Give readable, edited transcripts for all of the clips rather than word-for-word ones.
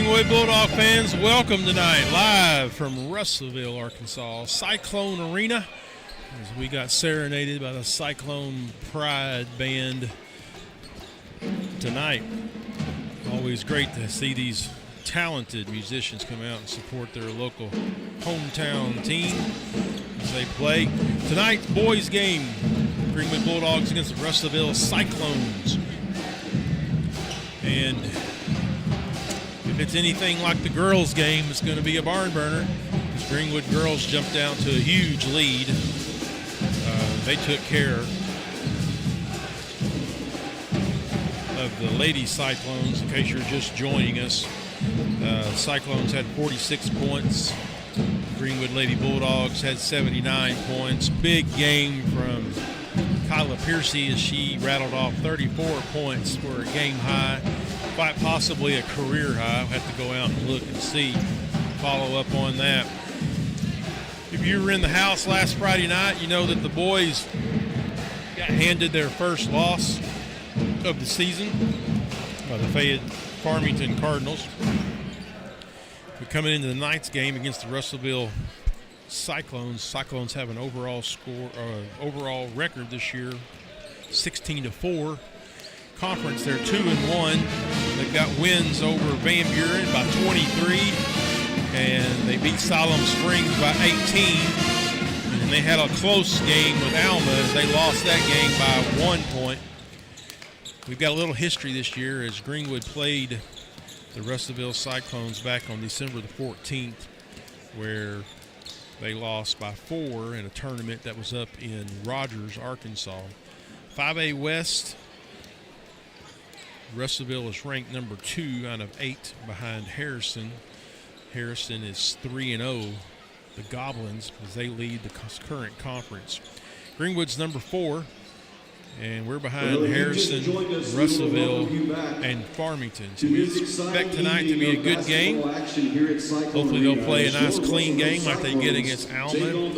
Greenwood Bulldog fans, welcome tonight live from Russellville, Arkansas, Cyclone Arena, as we got serenaded by the Cyclone Pride Band tonight. Always great to see these talented musicians come out and support their local hometown team as they play. Tonight's boys game, Greenwood Bulldogs against the Russellville Cyclones. And if it's anything like the girls' game, it's going to be a barn burner. The Greenwood girls jumped down to a huge lead. They took care of the Lady Cyclones. In case you're just joining us, Cyclones had 46 points. Greenwood Lady Bulldogs had 79 points. Big game from Kyla Piercy as she rattled off 34 points for a game high. Quite possibly a career high. I'll have to go out and look and see, follow up on that. If you were in the house last Friday night, you know that the boys got handed their first loss of the season by the Fayette Farmington Cardinals. But coming into the night's game against the Russellville Cyclones, Cyclones have an overall overall record this year, 16-4. Conference, they're 2-1. They've got wins over Van Buren by 23, and they beat Siloam Springs by 18. And they had a close game with Alma as they lost that game by 1 point. We've got a little history this year as Greenwood played the Russellville Cyclones back on December the 14th, where they lost by 4 in a tournament that was up in Rogers, Arkansas. 5A West, Russellville is ranked number 2 out of 8 behind Harrison. Harrison is 3-0. The Goblins, as they lead the current conference. Greenwood's number 4, and we're behind Harrison, Russellville, and Farmington. So we expect tonight to be a good game. Hopefully they'll play a nice clean game like they get against Alma.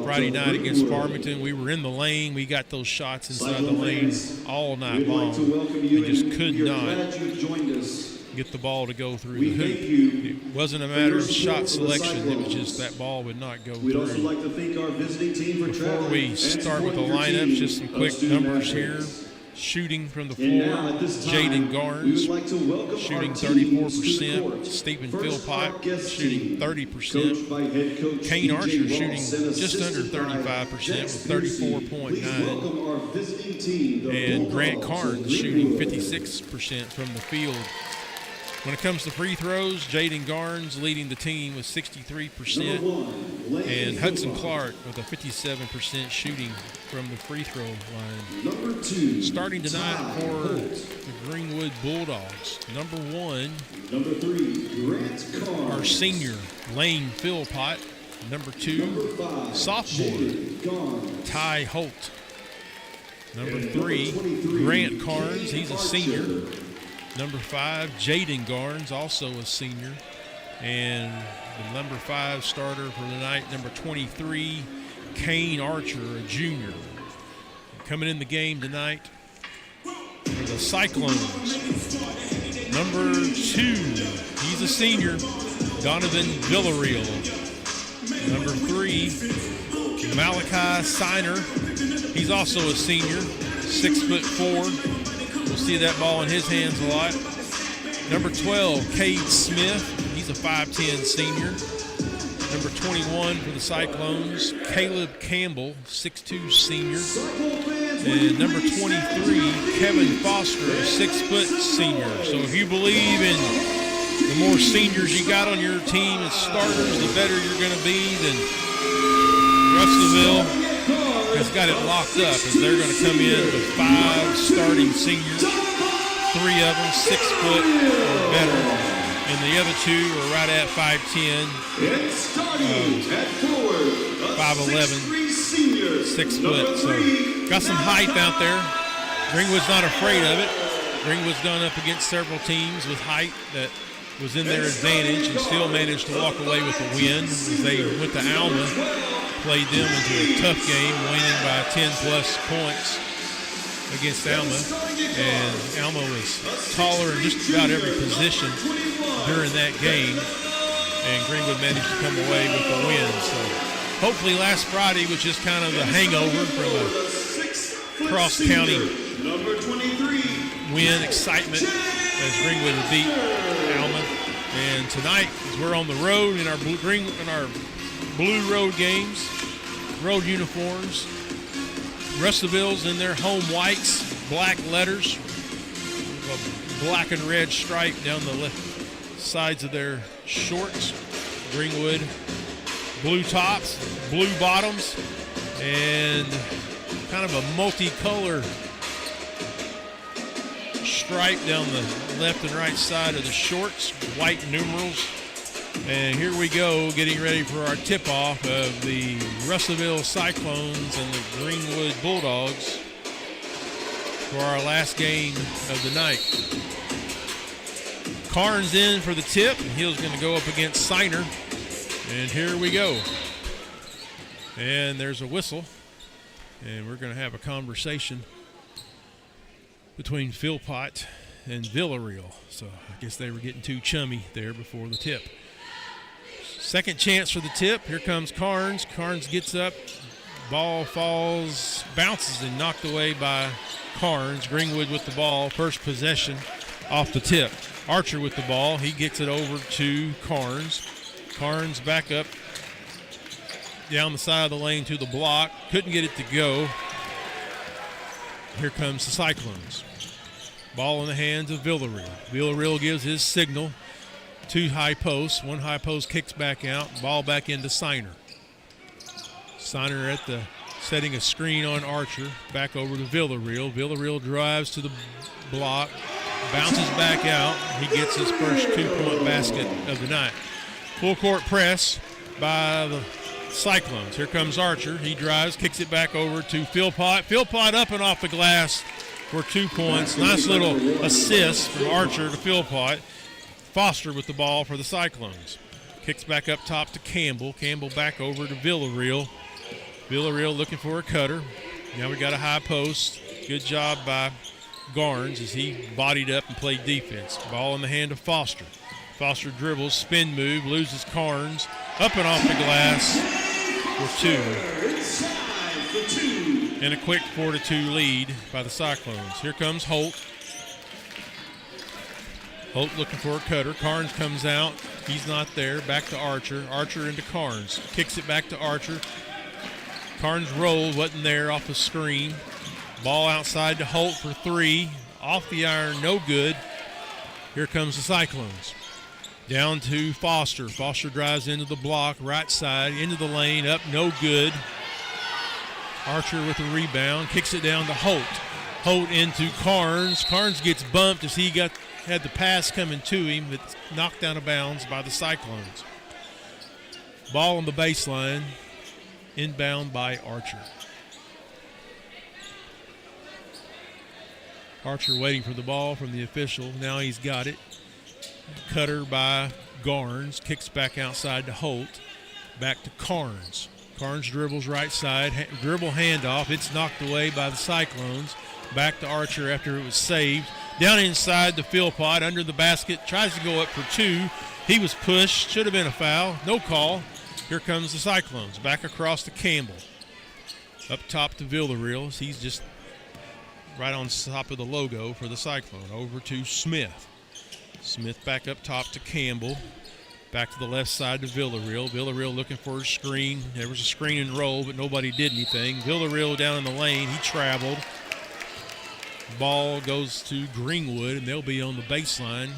Friday night against Farmington, we were in the lane. We got those shots inside the lane all night long. We just could not get the ball to go through the hoop. It wasn't a matter of shot selection. It was just that ball would not go through. Before we start with the lineups, just some quick numbers here. Shooting from the floor, Jaden Garnes shooting 34%. Stephen Philpott shooting 30%. Kane Archer shooting just under 35% with 34.9. And Grant Carnes shooting 56% from the field. When it comes to free throws, Jaden Garnes leading the team with 63%, and Hudson Clark with a 57% shooting from the free throw line. Starting tonight for the Greenwood Bulldogs, number 1, our senior, Lane Philpott. Number 2, sophomore, Ty Holt. Number 3, Grant Carnes, he's a senior. Number 5, Jaden Garnes, also a senior. And the number 5 starter for the night, number 23, Kane Archer, a junior. Coming in the game tonight for the Cyclones, number 2, he's a senior, Donovan Villarreal. Number 3, Malachi Siner, he's also a senior, 6'4". We'll see that ball in his hands a lot. Number 12, Cade Smith. He's a 5'10 senior. Number 21 for the Cyclones, Caleb Campbell, 6'2 senior. And number 23, Kevin Foster, a 6' senior. So if you believe in the more seniors you got on your team as starters, the better you're going to be. Then Russellville has got it locked up as they're going to come in with 5 starting seniors, 3 of them 6' or better, and the other 2 are right at 5'10", 5'11", 6'. So got some height out there. Greenwood's not afraid of it. Greenwood's gone up against several teams with height that was in their advantage and still managed to walk away with a win as they went to Alma. Played them into a tough game, winning by 10-plus points. against Alma, and Alma was taller in just about every position during that game, and Greenwood managed to come away with the win. So hopefully last Friday was just kind of the hangover from a cross-county win, excitement as Greenwood had beat Alma. And tonight, as we're on the road in our blue road games, road uniforms, Russellville's in their home whites, black letters, a black and red stripe down the left sides of their shorts. Greenwood, blue tops, blue bottoms, and kind of a multicolor stripe down the left and right side of the shorts, white numerals. And here we go, getting ready for our tip-off of the Russellville Cyclones and the Greenwood Bulldogs for our last game of the night. Carnes in for the tip, and he's going to go up against Signer. And here we go. And there's a whistle, and we're going to have a conversation between Philpott and Villarreal. So I guess they were getting too chummy there before the tip. Second chance for the tip. Here comes Carnes. Carnes gets up. Ball falls, bounces, and knocked away by Carnes. Greenwood with the ball. First possession off the tip. Archer with the ball. He gets it over to Carnes. Carnes back up down the side of the lane to the block. Couldn't get it to go. Here comes the Cyclones. Ball in the hands of Villarreal. Villarreal gives his signal. Two high posts. One high post kicks back out. Ball back into Signer. Signer at the setting a screen on Archer. Back over to Villarreal. Villarreal drives to the block. Bounces back out. He gets his first 2-point basket of the night. Full court press by the Cyclones. Here comes Archer. He drives, kicks it back over to Philpott. Philpott up and off the glass for 2 points. Nice little assist from Archer to Philpott. Foster with the ball for the Cyclones. Kicks back up top to Campbell. Campbell back over to Villarreal. Villarreal looking for a cutter. Now we got a high post. Good job by Garnes as he bodied up and played defense. Ball in the hand of Foster. Foster dribbles, spin move, loses Carnes. Up and off the glass for 2. And a quick 4-2 lead by the Cyclones. Here comes Holt. Holt looking for a cutter. Carnes comes out. He's not there. Back to Archer. Archer into Carnes. Kicks it back to Archer. Carnes rolled. Wasn't there off the screen. Ball outside to Holt for 3. Off the iron. No good. Here comes the Cyclones. Down to Foster. Foster drives into the block. Right side. Into the lane. Up. No good. Archer with the rebound. Kicks it down to Holt. Holt into Carnes. Carnes gets bumped as he had the pass coming to him, but knocked out of bounds by the Cyclones. Ball on the baseline, inbound by Archer. Archer waiting for the ball from the official. Now he's got it. Cutter by Garnes, kicks back outside to Holt. Back to Carnes. Carnes dribbles right side, dribble handoff. It's knocked away by the Cyclones. Back to Archer after it was saved. Down inside to Philpott, under the basket, tries to go up for 2. He was pushed, should have been a foul, no call. Here comes the Cyclones, back across to Campbell. Up top to Villarreal, he's just right on top of the logo for the Cyclone. Over to Smith. Smith back up top to Campbell. Back to the left side to Villarreal. Villarreal looking for a screen. There was a screen and roll, but nobody did anything. Villarreal down in the lane, he traveled. Ball goes to Greenwood, and they'll be on the baseline.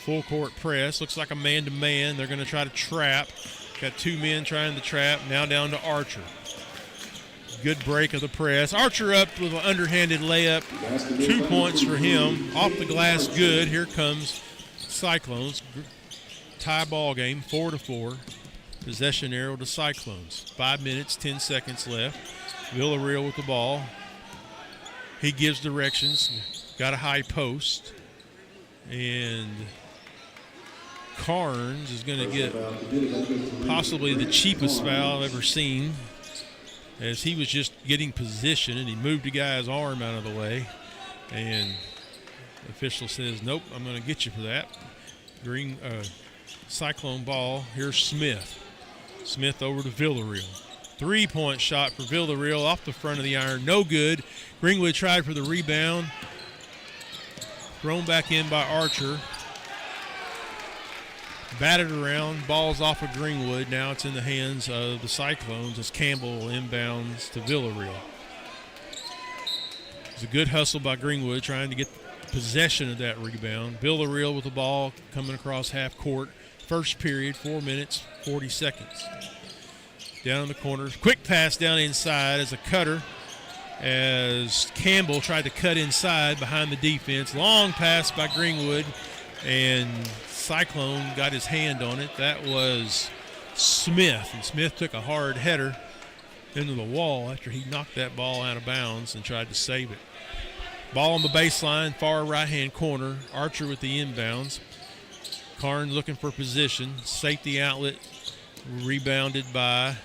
Full court press. Looks like a man-to-man. They're going to try to trap. Got 2 men trying to trap. Now down to Archer. Good break of the press. Archer up with an underhanded layup. 2 points for him. Off the glass, good. Here comes Cyclones. Tie ball game, 4-4. Possession arrow to Cyclones. 5 minutes, 10 seconds left. Villarreal with the ball. He gives directions. Got a high post. And Carnes is going to get possibly the cheapest foul I've ever seen, as he was just getting position and he moved the guy's arm out of the way. And the official says, nope, I'm going to get you for that. Cyclone ball. Here's Smith. Smith over to Villarreal. 3-point shot for Villarreal off the front of the iron. No good. Greenwood tried for the rebound. Thrown back in by Archer. Batted around. Ball's off of Greenwood. Now it's in the hands of the Cyclones as Campbell inbounds to Villarreal. It's a good hustle by Greenwood trying to get possession of that rebound. Villarreal with the ball coming across half court. First period, 4 minutes, 40 seconds. Down in the corner. Quick pass down inside as a cutter as Campbell tried to cut inside behind the defense. Long pass by Greenwood, and Cyclone got his hand on it. That was Smith, and Smith took a hard header into the wall after he knocked that ball out of bounds and tried to save it. Ball on the baseline, far right-hand corner. Archer with the inbounds. Carnes looking for position. Safety outlet rebounded by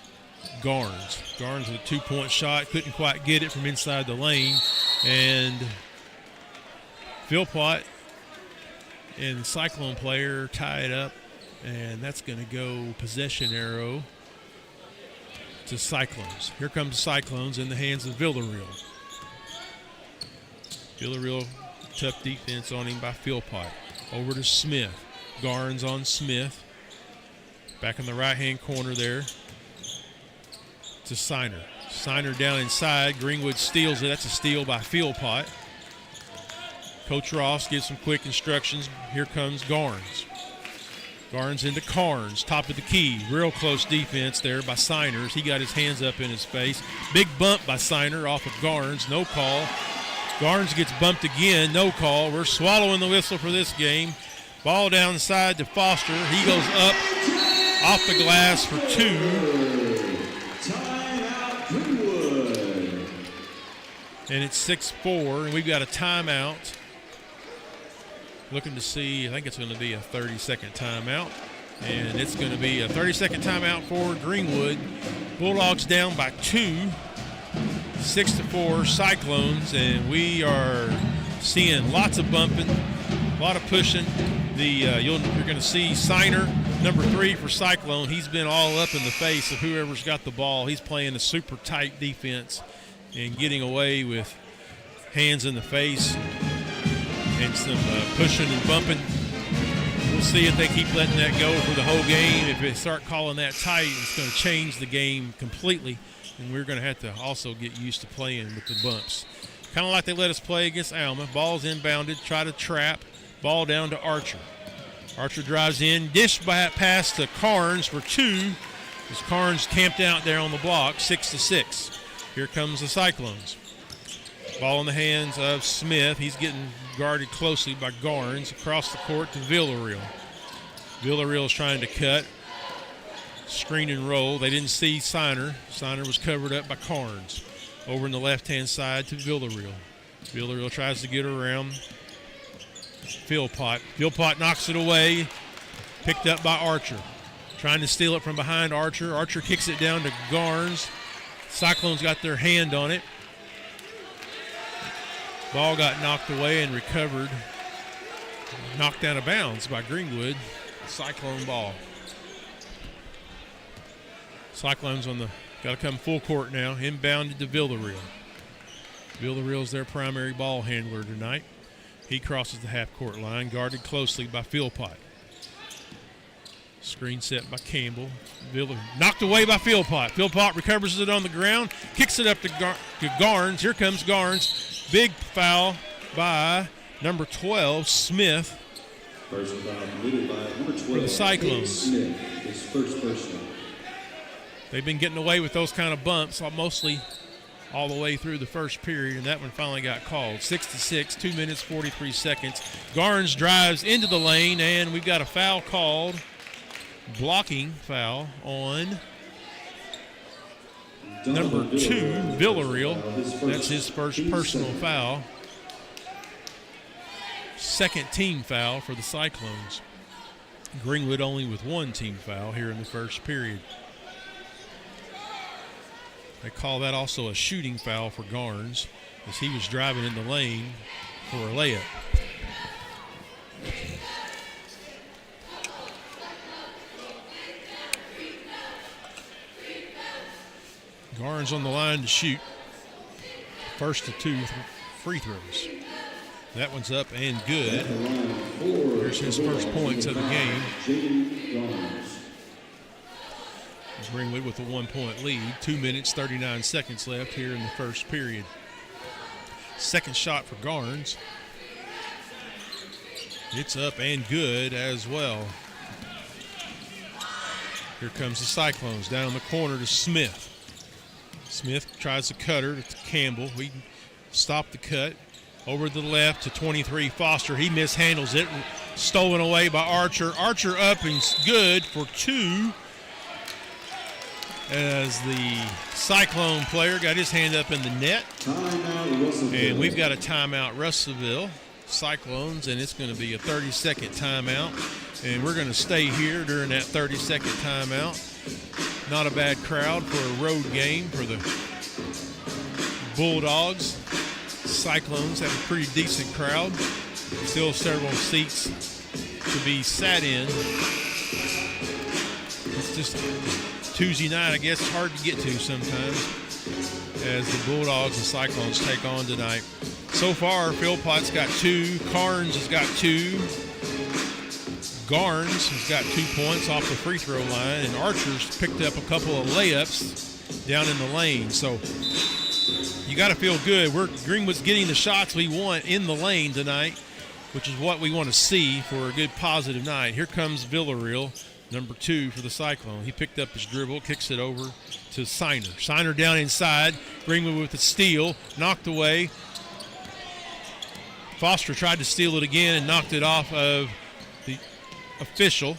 Garnes. Garnes with a 2-point shot. Couldn't quite get it from inside the lane. And Philpott and the Cyclone player tie it up. And that's going to go possession arrow to Cyclones. Here comes Cyclones in the hands of Villarreal. Villarreal, tough defense on him by Philpott. Over to Smith. Garnes on Smith. Back in the right-hand corner there to Siner. Siner down inside. Greenwood steals it. That's a steal by Philpott. Coach Ross gives some quick instructions. Here comes Garnes. Garnes into Carnes, top of the key. Real close defense there by Siners. He got his hands up in his face. Big bump by Siner off of Garnes. No call. Garnes gets bumped again. No call. We're swallowing the whistle for this game. Ball downside to Foster. He goes up off the glass for 2. Timeout, Greenwood. And it's 6-4, and we've got a timeout. Looking to see, I think it's going to be a 30-second timeout. And it's going to be a 30-second timeout for Greenwood. Bulldogs down by 2. 6-4 Cyclones, and we are seeing lots of bumping, a lot of pushing. You're going to see Siner, number 3 for Cyclone. He's been all up in the face of whoever's got the ball. He's playing a super tight defense and getting away with hands in the face and some pushing and bumping. We'll see if they keep letting that go for the whole game. If they start calling that tight, it's going to change the game completely. And we're going to have to also get used to playing with the bumps. Kind of like they let us play against Alma. Ball's inbounded, try to trap. Ball down to Archer. Archer drives in, dish pass to Carnes for 2. As Carnes camped out there on the block, 6-6. Here comes the Cyclones. Ball in the hands of Smith. He's getting guarded closely by Garnes. Across the court to Villarreal. Villarreal's trying to cut. Screen and roll. They didn't see Siner. Siner was covered up by Carnes. Over in the left-hand side to Villarreal. Villarreal tries to get around Philpott. Philpott knocks it away. Picked up by Archer. Trying to steal it from behind Archer. Archer kicks it down to Garnes. Cyclones got their hand on it. Ball got knocked away and recovered. Knocked out of bounds by Greenwood. Cyclone ball. Cyclones got to come full court now. Inbounded to Villarreal. Villarreal's their primary ball handler tonight. He crosses the half-court line, guarded closely by Philpott. Screen set by Campbell. Knocked away by Philpott. Philpott recovers it on the ground, kicks it up to Garnes. Here comes Garnes. Big foul by number 12, Smith. First foul committed by number 12, for the Cyclones. Smith, his first personal. They've been getting away with those kind of bumps mostly all the way through the first period, and that one finally got called. 6-6, 2 minutes, 43 seconds. Garnes drives into the lane, and we've got a foul called. Blocking foul on number 2, Villarreal. That's his first personal foul. Second team foul for the Cyclones. Greenwood only with one team foul here in the first period. They call that also a shooting foul for Garnes, as he was driving in the lane for a layup. Garnes on the line to shoot. First of 2 free throws. That one's up and good. Here's his first points of the game. Greenwood with a 1-point lead. 2 minutes, 39 seconds left here in the first period. Second shot for Garnes. It's up and good as well. Here comes the Cyclones down the corner to Smith. Smith tries to cut her to Campbell. We stop the cut. Over to the left to 23, Foster. He mishandles it. Stolen away by Archer. Archer up and good for 2. As the Cyclone player got his hand up in the net. And we've got a timeout, Russellville Cyclones, and it's going to be a 30-second timeout. And we're going to stay here during that 30-second timeout. Not a bad crowd for a road game for the Bulldogs. Cyclones have a pretty decent crowd. Still several seats to be sat in. It's just Tuesday night, I guess, it's hard to get to sometimes as the Bulldogs and Cyclones take on tonight. So far, Philpott's got 2. Carnes has got 2. Garnes has got 2 points off the free throw line, and Archer's picked up a couple of layups down in the lane. So you got to feel good. Greenwood's getting the shots we want in the lane tonight, which is what we want to see for a good positive night. Here comes Villarreal, number 2 for the Cyclone. He picked up his dribble, kicks it over to Siner. Siner down inside. Greenwood with the steal, knocked away. Foster tried to steal it again and knocked it off of the official.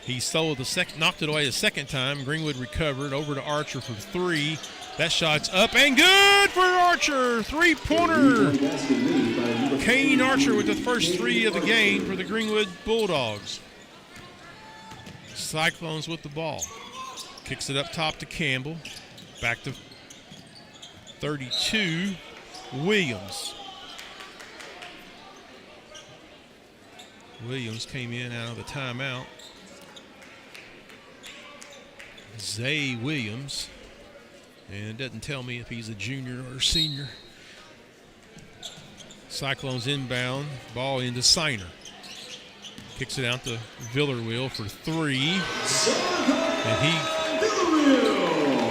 He stole knocked it away the second time. Greenwood recovered over to Archer for 3. That shot's up and good for Archer. 3-pointer. Kane Archer with the first 3 of the game for the Greenwood Bulldogs. Cyclones with the ball. Kicks it up top to Campbell. Back to 32, Williams. Williams came in out of the timeout. Zay Williams. And it doesn't tell me if he's a junior or senior. Cyclones inbound. Ball into Siner. Kicks it out to Villarreal for 3. And he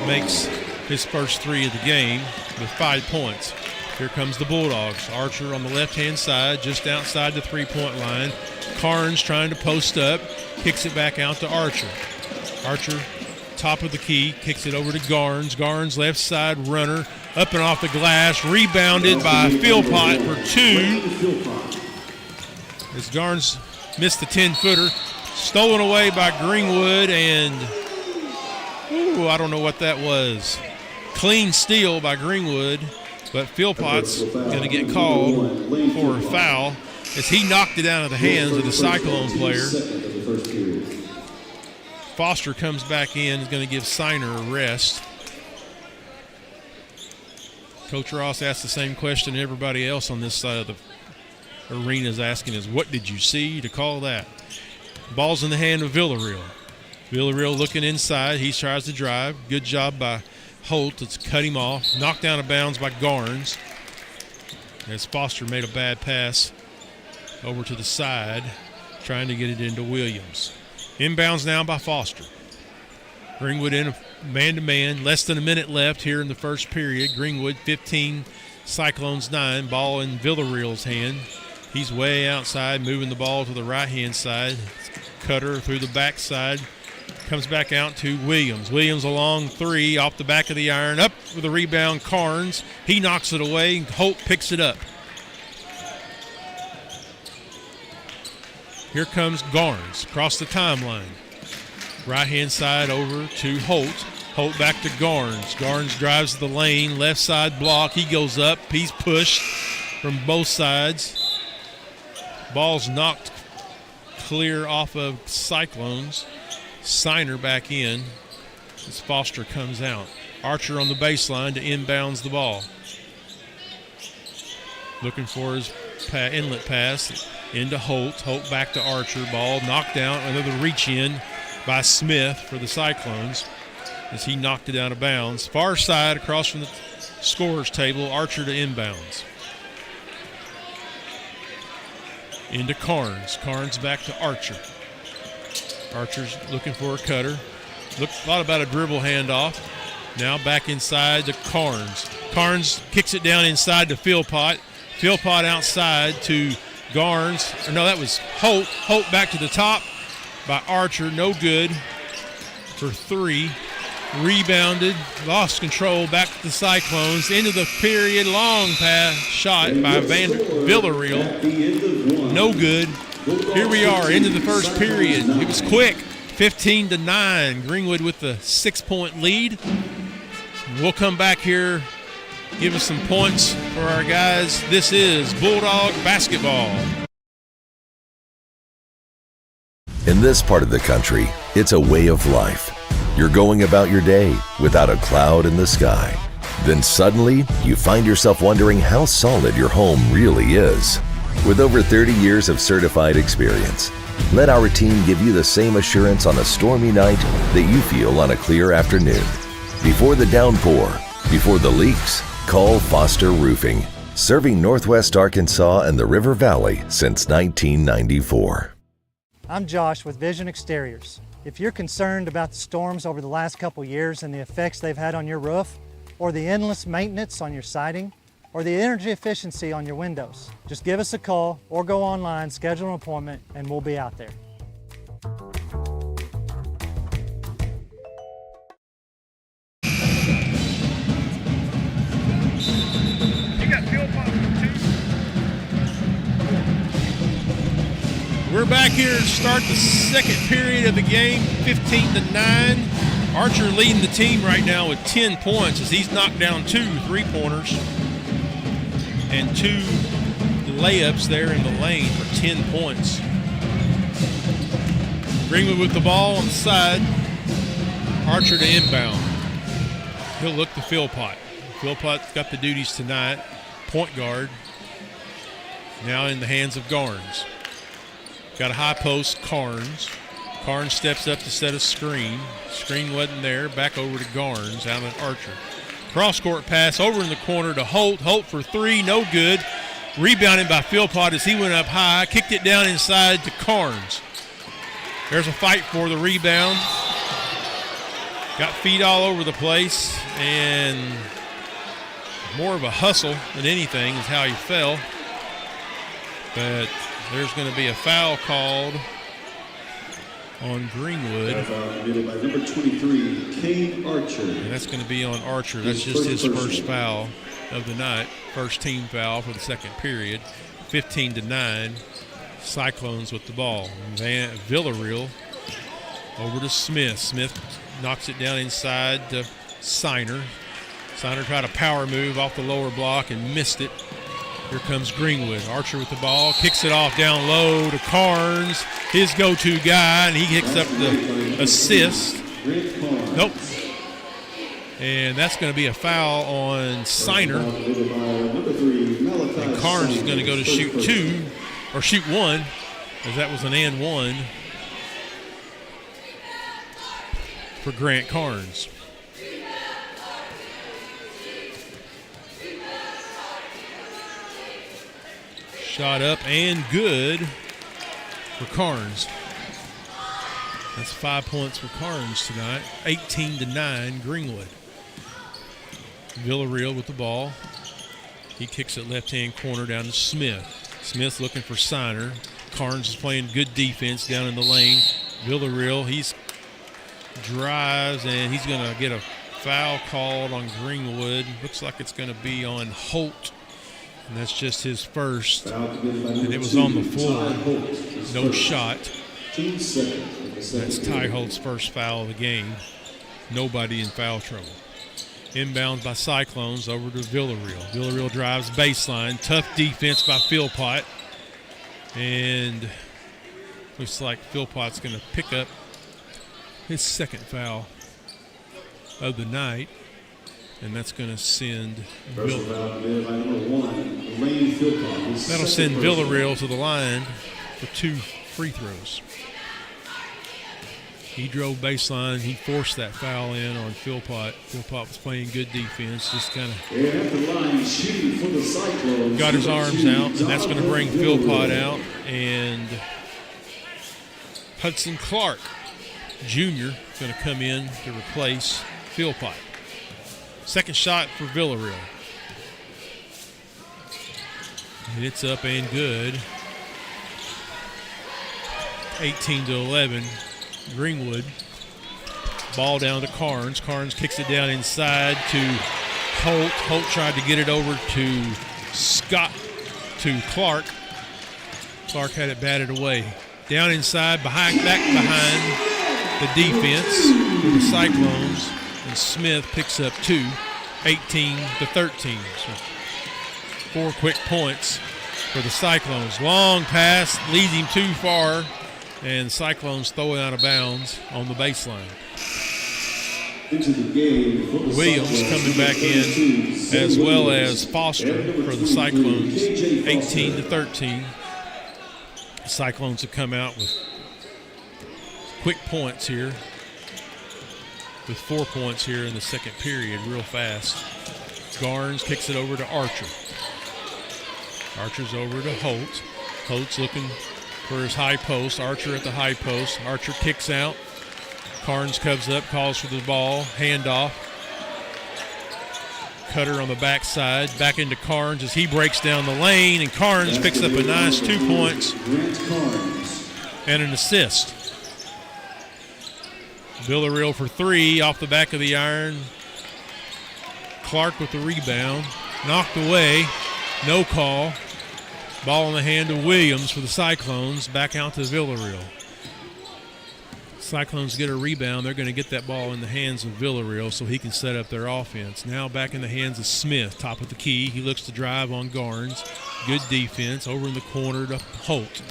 makes his first 3 of the game with 5 points. Here comes the Bulldogs. Archer on the left-hand side, just outside the 3-point line. Carnes trying to post up. Kicks it back out to Archer. Archer, top of the key, kicks it over to Garnes. Garnes, left side runner, up and off the glass, rebounded by Philpott for 2. As Garnes missed the 10-footer, stolen away by Greenwood, and I don't know what that was. Clean steal by Greenwood, but Philpott's going to get called for a foul as he knocked it out of the hands of the Cyclone player. Foster comes back in, is going to give Siner a rest. Coach Ross asked the same question everybody else on this side of the arena is asking is, what did you see to call that? Ball's in the hand of Villarreal. Villarreal looking inside. He tries to drive. Good job by Holt. It's cut him off. Knocked down of bounds by Garnes. As Foster made a bad pass over to the side, trying to get it into Williams. Inbounds now by Foster. Greenwood in a man-to-man. Less than a minute left here in the first period. Greenwood 15, Cyclones 9. Ball in Villarreal's hand. He's way outside, moving the ball to the right-hand side. Cutter through the backside. Comes back out to Williams. Williams a long 3 off the back of the iron. Up with a rebound, Carnes. He knocks it away. Holt picks it up. Here comes Garnes across the timeline. Right-hand side over to Holt. Holt back to Garnes. Garnes drives the lane. Left side block. He goes up. He's pushed from both sides. Ball's knocked clear off of Cyclones. Siner back in as Foster comes out. Archer on the baseline to inbounds the ball. Looking for his inlet pass into Holt. Holt back to Archer. Ball knocked down. Another reach in by Smith for the Cyclones as he knocked it out of bounds. Far side across from the scorer's table. Archer to inbounds. Into Carnes. Carnes back to Archer. Archer's looking for a cutter. Thought about a dribble handoff. Now back inside to Carnes. Carnes kicks it down inside to Philpott. Philpott outside to Garnes. No, that was Holt. Holt back to the top by Archer. No good for 3. Rebounded. Lost control. Back to the Cyclones. End of the period. Long pass shot by Villarreal. No good. Here we are, into the first period. It was quick. 15-9. Greenwood with the 6-point lead. We'll come back here, give us some points for our guys. This is Bulldog basketball. In this part of the country, it's a way of life. You're going about your day without a cloud in the sky. Then suddenly, you find yourself wondering how solid your home really is. With over 30 years of certified experience, let our team give you the same assurance on a stormy night that you feel on a clear afternoon. Before the downpour, before the leaks, call Foster Roofing, serving Northwest Arkansas and the River Valley since 1994. I'm Josh with Vision Exteriors. If you're concerned about the storms over the last couple years and the effects they've had on your roof, or the endless maintenance on your siding, or the energy efficiency on your windows, just give us a call or go online, schedule an appointment, and we'll be out there. We're back here to start the second period of the game, 15-9. Archer leading the team right now with 10 points as he's knocked down 2 3-pointers and 2 layups there in the lane for 10 points. Greenwood with the ball on the side. Archer to inbound. He'll look to Philpott. Philpott's got the duties tonight. Point guard. Now in the hands of Garnes. Got a high post, Carnes. Carnes steps up to set a screen. Screen wasn't there. Back over to Garnes, out at Archer. Cross-court pass over in the corner to Holt. Holt for 3, no good. Rebounded by Philpott as he went up high. Kicked it down inside to Carnes. There's a fight for the rebound. Got feet all over the place, and more of a hustle than anything is how he fell. But there's going to be a foul called on Greenwood. Committed by number 23, Kane Archer. And that's going to be on Archer. That's just his first foul of the night. First team foul for the second period. 15-9. Cyclones with the ball. Villarreal over to Smith. Smith knocks it down inside to Siner. Siner tried a power move off the lower block and missed it. Here comes Greenwood. Archer with the ball. Kicks it off down low to Carnes. His go-to guy, and he kicks up the assist. Nope. And that's going to be a foul on Siner. And Carnes is going to go to shoot 1, as that was an and 1 for Grant Carnes. Shot up and good for Carnes. That's 5 points for Carnes tonight. 18-9 Greenwood. Villarreal with the ball. He kicks it left-hand corner down to Smith. Smith looking for Siner. Carnes is playing good defense down in the lane. Villarreal, he's drives, and he's going to get a foul called on Greenwood. Looks like it's going to be on Holt. And that's just his first. And it was on the floor. No shot. That's Ty Holt's first foul of the game. Nobody in foul trouble. Inbound by Cyclones over to Villarreal. Villarreal drives baseline. Tough defense by Philpott. And looks like Philpott's going to pick up his second foul of the night. and that's going to send First foul committed by number 1, Lane Philpott. His that'll second send personal. Villarreal to the line for 2 free throws. He drove baseline. He forced that foul in on Philpott. Philpott was playing good defense, just kind of And at the line, shooting for the Cyclones. got his number arms 2, out, and that's going to bring Donovan Philpott Villarreal. out. And Hudson Clark Jr. going to come in to replace Philpott. Second shot for Villarreal. And it's up and good. 18-11. Greenwood. Ball down to Carnes. Carnes kicks it down inside to Holt. Holt tried to get it over to Clark. Clark had it batted away. Down inside, back behind the defense for the Cyclones. And Smith picks up 2, 18-13. So 4 quick points for the Cyclones. Long pass leads him too far. And Cyclones throw it out of bounds on the baseline. Into the game for the Williams Cyclones, coming back in, 32, as Zay well Williams. as Foster And number for the 23, Cyclones, KJ Foster. 18-13. Cyclones have come out with quick points here, with 4 points here in the second period, real fast. Garnes kicks it over to Archer. Archer's over to Holt. Holt's looking for his high post. Archer at the high post. Archer kicks out. Carnes comes up, calls for the ball. Handoff. Cutter on the backside. Back into Carnes as he breaks down the lane. And Carnes picks up a nice 2 points Grant Carnes. and an assist. Villarreal for 3 off the back of the iron. Clark with the rebound. Knocked away. No call. Ball in the hand of Williams for the Cyclones. Back out to Villarreal. Cyclones get a rebound. They're going to get that ball in the hands of Villarreal so he can set up their offense. Now back in the hands of Smith, top of the key. He looks to drive on Garnes. Good defense. Over in the corner to Holt.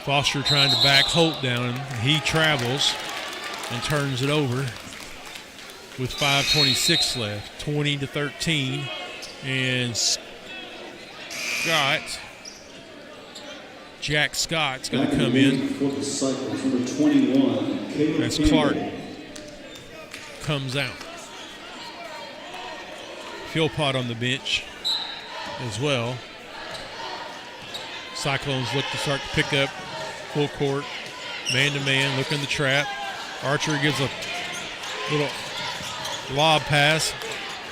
Foster trying to back Holt down. He travels and turns it over with 5:26 left. 20-13. And Jack Scott's going to come in. For the Cyclones, number 21, Caleb As Campbell. Clark comes out. Philpott on the bench as well. Cyclones look to start to pick up full court, man-to-man, look in the trap. Archer gives a little lob pass.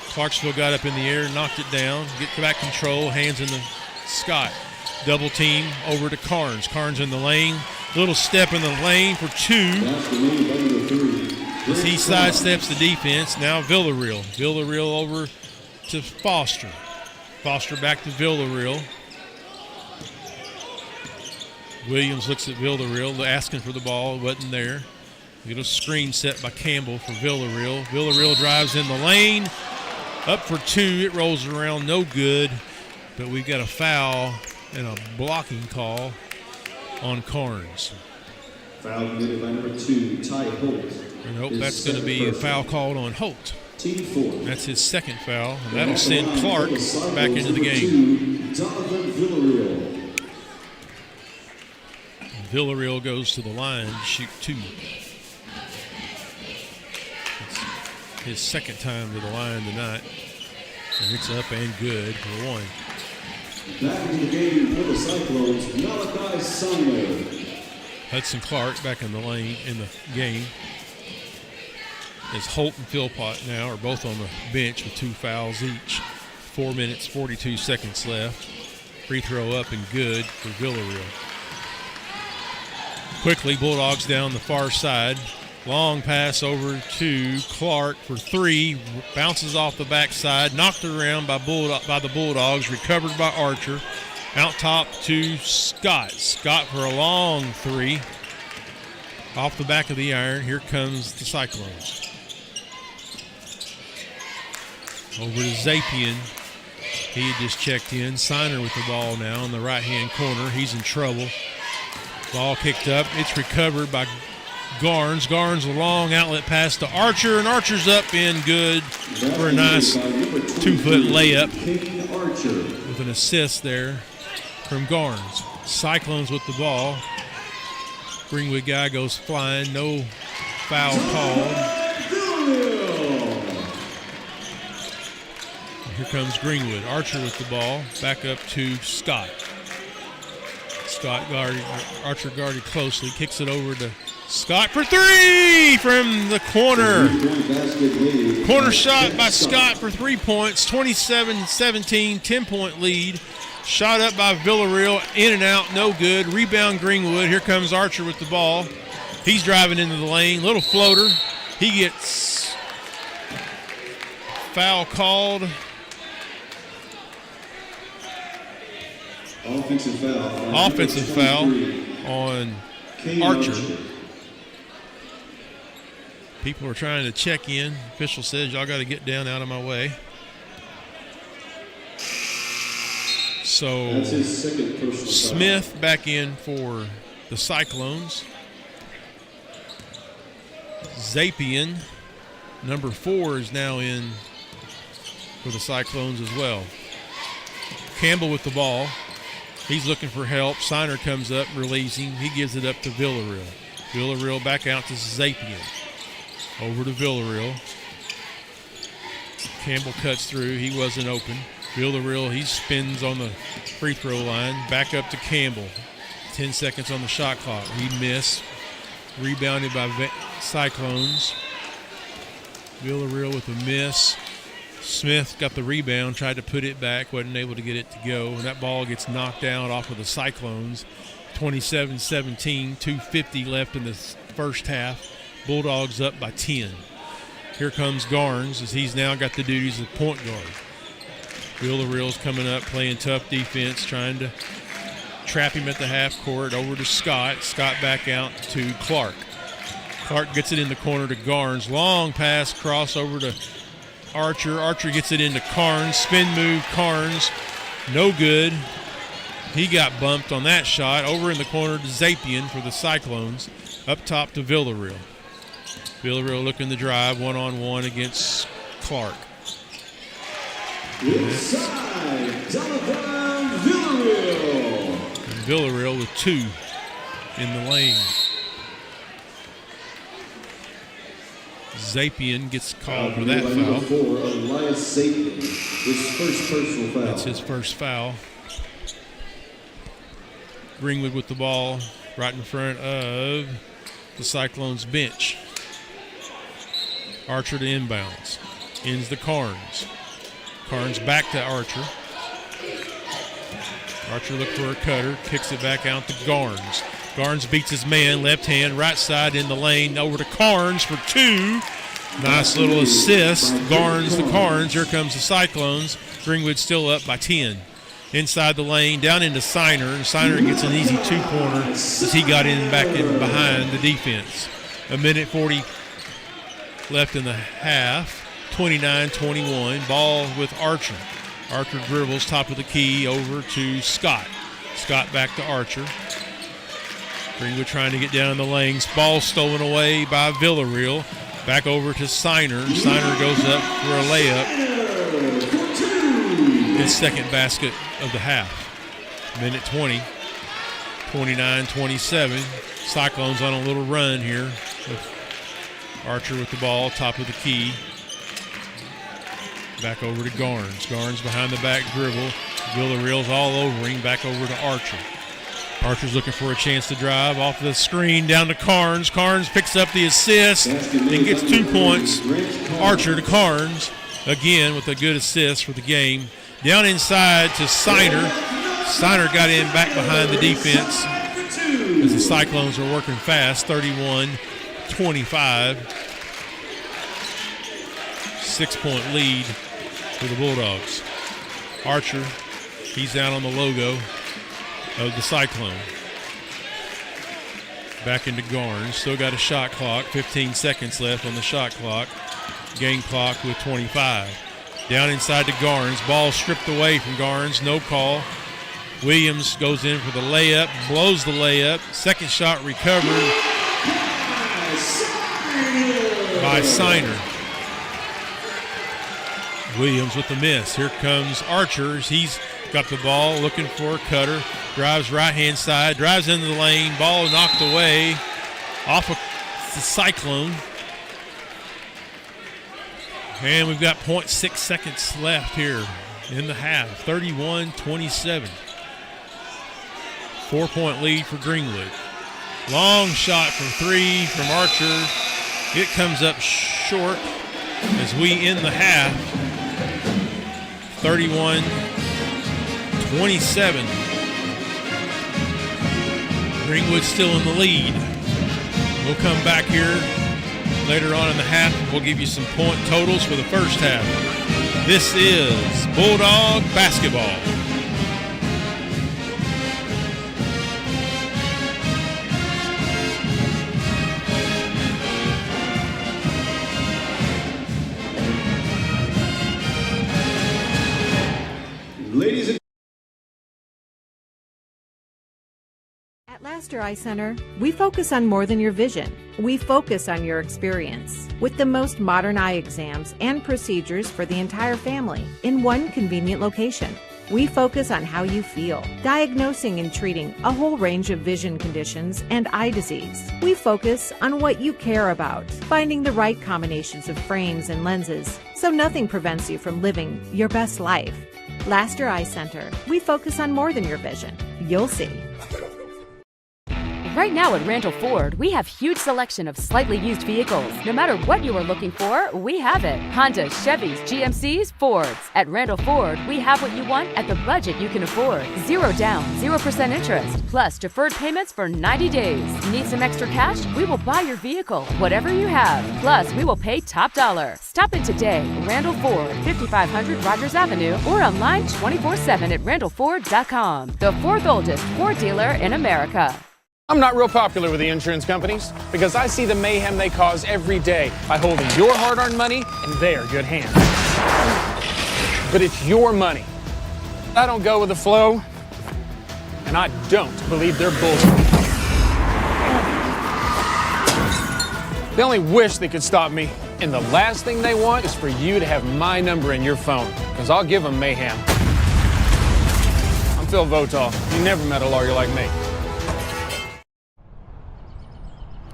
Clarksville got up in the air, knocked it down, get back control, hands in the Scott. Double team over to Carnes. Carnes in the lane. Little step in the lane for 2. That's the lead by number 3. As he sidesteps the defense. Now Villarreal. Villarreal over to Foster. Foster back to Villarreal. Williams looks at Villarreal, asking for the ball. Wasn't there. Get a screen set by Campbell for Villarreal. Villarreal drives in the lane. Up for 2. It rolls around. No good. But we've got a foul and a blocking call on Carnes. Foul committed by number 2, Ty Holt. Nope, His that's going to second be a personal. foul called on Holt. Team 4. That's his second foul, and that'll At the send line Clark for the Cyclones, back into the number game. 2, Donovan Villarreal. Villarreal goes to the line to shoot 2. It's his second time to the line tonight, and it's up and good for 1. Back into the game for the Cyclones, Malachi Sumner. Hudson Clark back in the lane in the game. As Holt and Philpott now are both on the bench with 2 fouls each. 4 minutes, 42 seconds left. Free throw up and good for Villarreal. Quickly, Bulldogs down the far side. Long pass over to Clark for 3. Bounces off the backside. Knocked around by the Bulldogs. Recovered by Archer. Out top to Scott. Scott for a long 3. Off the back of the iron. Here comes the Cyclones. Over to Zapian. He had just checked in. Siner with the ball now in the right-hand corner. He's in trouble. Ball kicked up. It's recovered by Garnes. Garnes, a long outlet pass to Archer, and Archer's up in good for a nice 2-foot layup with an assist there from Garnes. Cyclones with the ball. Greenwood guy goes flying. No foul called. Here comes Greenwood. Archer with the ball. Back up to Scott. Archer guarded closely. Kicks it over to Scott for three from the corner. Corner shot by Scott for 3 points. 27-17, 10-point lead. Shot up by Villarreal. In and out, no good. Rebound Greenwood. Here comes Archer with the ball. He's driving into the lane. Little floater. He gets foul called. Offensive foul on Archer. People are trying to check in. Official says y'all got to get down out of my way. So Smith back in for the Cyclones. Zapien, number 4, is now in for the Cyclones as well. Campbell with the ball. He's looking for help. Signer comes up, relieves him. He gives it up to Villarreal. Villarreal back out to Zapien. Over to Villarreal. Campbell cuts through. He wasn't open. Villarreal, he spins on the free throw line. Back up to Campbell. 10 seconds on the shot clock. He missed. Rebounded by Cyclones. Villarreal with a miss. Smith got the rebound, tried to put it back, wasn't able to get it to go. And that ball gets knocked out off of the Cyclones. 27-17, 2:50 left in the first half. Bulldogs up by 10. Here comes Garnes as he's now got the duties of point guard. Villarreal's coming up, playing tough defense, trying to trap him at the half court. Over to Scott. Scott back out to Clark. Clark gets it in the corner to Garnes. Long pass, cross over to Archer. Archer gets it into Carnes. Spin move, Carnes. No good. He got bumped on that shot. Over in the corner to Zapien for the Cyclones. Up top to Villarreal. Villarreal looking to drive one-on-one against Clark. Inside, Jonathan Villarreal. And Villarreal with 2 in the lane. Zapien gets called for that foul. 4, Elias Zapien, his first personal foul. That's his first foul. Greenwood with the ball right in front of the Cyclones bench. Archer to inbounds. Ends the Carnes. Carnes back to Archer. Archer looked for a cutter. Kicks it back out to Garnes. Garnes beats his man. Left hand, right side in the lane. Over to Carnes for 2. Nice little assist. Garnes to Carnes. Here comes the Cyclones. Greenwood still up by 10. Inside the lane, down into Signer. And Signer gets an easy 2-pointer as he got in back in behind the defense. 1:40 left in the half. 29-21. Ball with Archer. Archer dribbles top of the key over to Scott. Scott back to Archer. Greenwood trying to get down in the lanes. Ball stolen away by Villarreal. Back over to Signer. Signer goes up for a layup. His second basket of the half. 1:20. 29-27. Cyclones on a little run here. With Archer with the ball, top of the key. Back over to Garnes. Garnes behind the back dribble. Villarreal's all over him. Back over to Archer. Archer's looking for a chance to drive off the screen down to Carnes. Carnes picks up the assist and gets 2 points. Archer to Carnes again with a good assist for the game. Down inside to Signer. Signer got in back behind the defense as the Cyclones are working fast. 31-25. 6-point lead for the Bulldogs. Archer, he's down on the logo of the Cyclone. Back into Garnes. Still got a shot clock. 15 seconds left on the shot clock. Game clock with 25. Down inside to Garnes. Ball stripped away from Garnes. No call. Williams goes in for the layup. Blows the layup. Second shot recovered. by Signer. Williams with the miss. Here comes Archers. He's got the ball, looking for a cutter. Drives right-hand side, drives into the lane. Ball knocked away off of the Cyclone. And we've got 0.6 seconds left here in the half. 31-27. 4-point lead for Greenwood. Long shot from three from Archer. It comes up short as we end the half. 31-27. Greenwood still in the lead. We'll come back here later on in the half. We'll give you some point totals for the first half. This is Bulldog Basketball. Ladies and At Laster Eye Center, we focus on more than your vision. We focus on your experience with the most modern eye exams and procedures for the entire family in one convenient location. We focus on how you feel, diagnosing and treating a whole range of vision conditions and eye disease. We focus on what you care about, finding the right combinations of frames and lenses so nothing prevents you from living your best life. Laster Eye Center, we focus on more than your vision. You'll see. Right now at Randall Ford, we have huge selection of slightly used vehicles. No matter what you are looking for, we have it. Hondas, Chevys, GMCs, Fords. At Randall Ford, we have what you want at the budget you can afford. 0 down, 0% interest, plus deferred payments for 90 days. Need some extra cash? We will buy your vehicle, whatever you have. Plus, we will pay top dollar. Stop in today. Randall Ford, 5500 Rogers Avenue, or online 24/7 at randallford.com. The fourth oldest Ford dealer in America. I'm not real popular with the insurance companies because I see the mayhem they cause every day by holding your hard-earned money in their good hands. But it's your money. I don't go with the flow, and I don't believe their bullshit. They only wish they could stop me, and the last thing they want is for you to have my number in your phone, because I'll give them mayhem. I'm Phil Votaw. You never met a lawyer like me.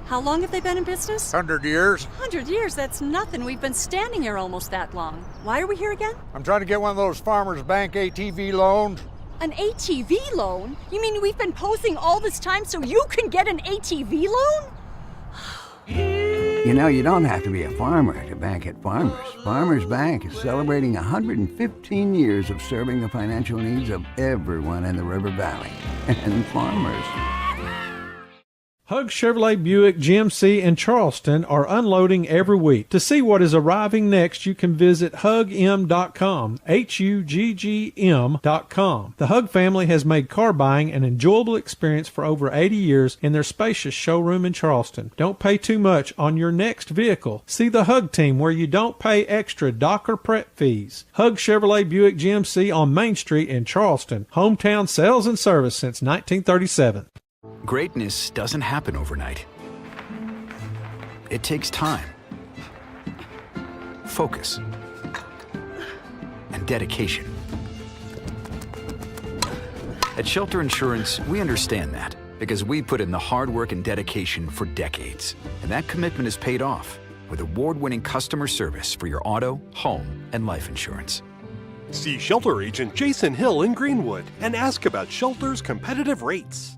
How long have they been in business? 100 years. 100 years? That's nothing. We've been standing here almost that long. Why are we here again? I'm trying to get one of those Farmers Bank ATV loans. An ATV loan? You mean we've been posing all this time so you can get an ATV loan? You know, you don't have to be a farmer to bank at Farmers. Farmers Bank is celebrating 115 years of serving the financial needs of everyone in the River Valley. And Farmers. Hug Chevrolet Buick GMC in Charleston are unloading every week. To see what is arriving next, you can visit hugm.com, HUGGM.com. The Hug family has made car buying an enjoyable experience for over 80 years in their spacious showroom in Charleston. Don't pay too much on your next vehicle. See the Hug team where you don't pay extra dock or prep fees. Hug Chevrolet Buick GMC on Main Street in Charleston. Hometown sales and service since 1937. Greatness doesn't happen overnight. It takes time, focus, and dedication. At Shelter Insurance, we understand that because we put in the hard work and dedication for decades. And that commitment is paid off with award-winning customer service for your auto, home, and life insurance. See Shelter Agent Jason Hill in Greenwood and ask about Shelter's competitive rates.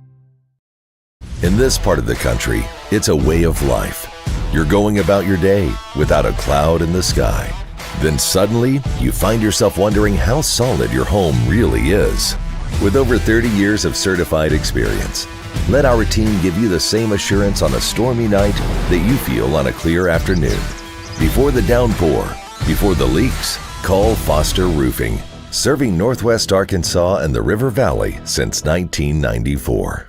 In this part of the country, it's a way of life. You're going about your day without a cloud in the sky. Then suddenly, you find yourself wondering how solid your home really is. With over 30 years of certified experience, let our team give you the same assurance on a stormy night that you feel on a clear afternoon. Before the downpour, before the leaks, call Foster Roofing, serving Northwest Arkansas and the River Valley since 1994.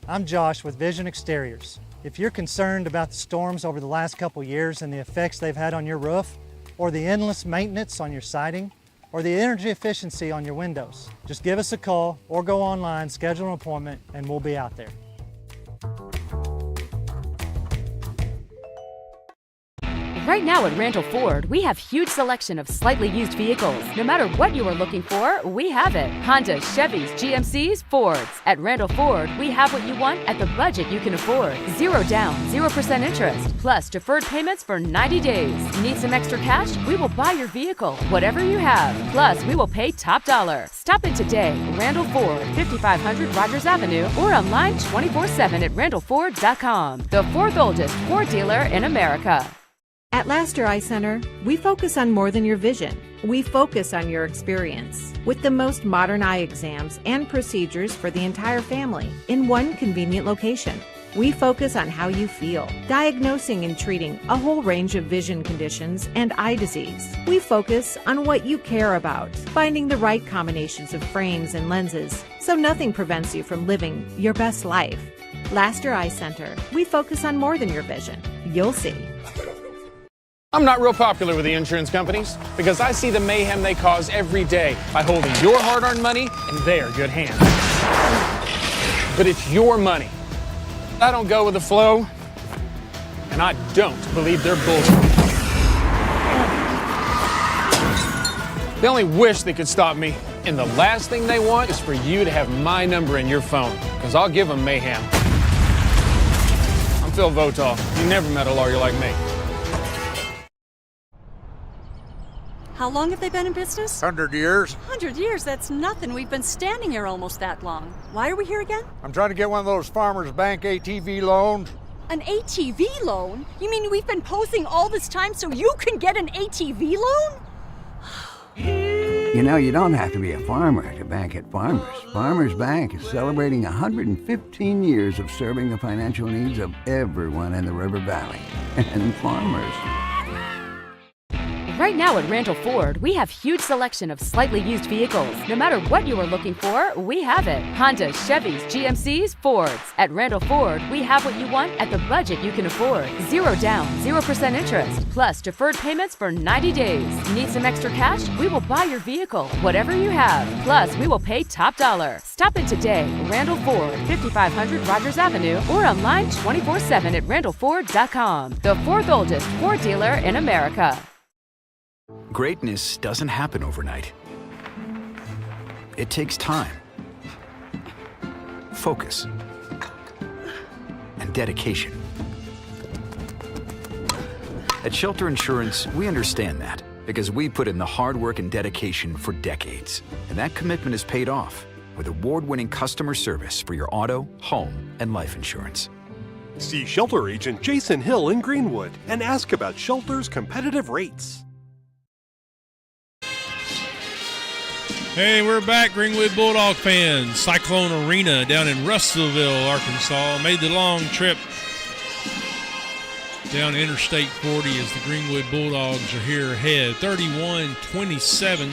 I'm Josh with Vision Exteriors. If you're concerned about the storms over the last couple years and the effects they've had on your roof, or the endless maintenance on your siding, or the energy efficiency on your windows, just give us a call or go online, schedule an appointment, and we'll be out there. Right now at Randall Ford, we have huge selection of slightly used vehicles. No matter what you are looking for, we have it. Hondas, Chevys, GMCs, Fords. At Randall Ford, we have what you want at the budget you can afford. 0 down, 0% interest, plus deferred payments for 90 days. Need some extra cash? We will buy your vehicle, whatever you have. Plus, we will pay top dollar. Stop in today. Randall Ford, 5500 Rogers Avenue, or online 24/7 at randallford.com. The fourth oldest Ford dealer in America. At Laster Eye Center, we focus on more than your vision. We focus on your experience with the most modern eye exams and procedures for the entire family in one convenient location. We focus on how you feel, diagnosing and treating a whole range of vision conditions and eye disease. We focus on what you care about, finding the right combinations of frames and lenses so nothing prevents you from living your best life. Laster Eye Center, we focus on more than your vision. You'll see. I'm not real popular with the insurance companies because I see the mayhem they cause every day by holding your hard-earned money in their good hands. But it's your money. I don't go with the flow, and I don't believe their bullshit. They only wish they could stop me, and the last thing they want is for you to have my number in your phone, because I'll give them mayhem. I'm Phil Votaw. You never met a lawyer like me. How long have they been in business? 100 years. 100 years? That's nothing. We've been standing here almost that long. Why are we here again? I'm trying to get one of those Farmers Bank ATV loans. An ATV loan? You mean we've been posing all this time so you can get an ATV loan? You know, you don't have to be a farmer to bank at Farmers. Farmers Bank is celebrating 115 years of serving the financial needs of everyone in the River Valley. And farmers. Right now at Randall Ford, we have huge selection of slightly used vehicles. No matter what you are looking for, we have it. Hondas, Chevys, GMCs, Fords. At Randall Ford, we have what you want at the budget you can afford. 0 down, 0% interest, plus deferred payments for 90 days. Need some extra cash? We will buy your vehicle, whatever you have. Plus, we will pay top dollar. Stop in today. Randall Ford, 5500 Rogers Avenue, or online 24/7 at randallford.com. The fourth oldest Ford dealer in America. Greatness doesn't happen overnight. It takes time, focus, and dedication. At Shelter Insurance, we understand that because we put in the hard work and dedication for decades. And that commitment is paid off with award-winning customer service for your auto, home, and life insurance. See Shelter Agent Jason Hill in Greenwood and ask about Shelter's competitive rates. Hey, we're back, Greenwood Bulldog fans. Cyclone Arena down in Russellville, Arkansas. Made the long trip down Interstate 40 as the Greenwood Bulldogs are here ahead. 31-27.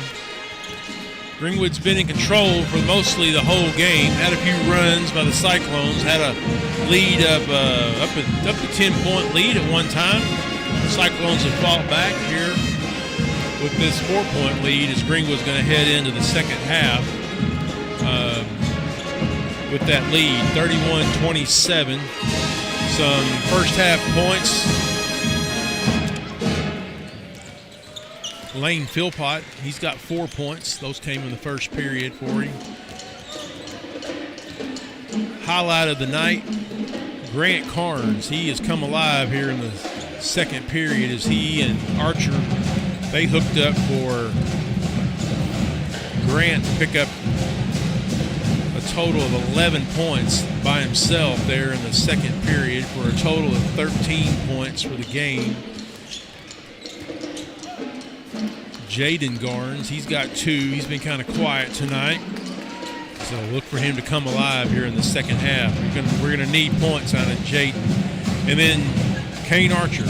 Greenwood's been in control for mostly the whole game. Had a few runs by the Cyclones. Had a lead up to 10-point lead at one time. The Cyclones have fought back here with this 4-point lead as Greenwood's going to head into the second half with that lead, 31-27. Some first half points. Lane Philpott, he's got 4 points. Those came in the first period for him. Highlight of the night, Grant Carnes. He has come alive here in the second period as he and Archer, they hooked up for Grant to pick up a total of 11 points by himself there in the second period for a total of 13 points for the game. Jaden Garnes, he's got 2. He's been kind of quiet tonight. So look for him to come alive here in the second half. We're going to need points out of Jaden. And then Kane Archer,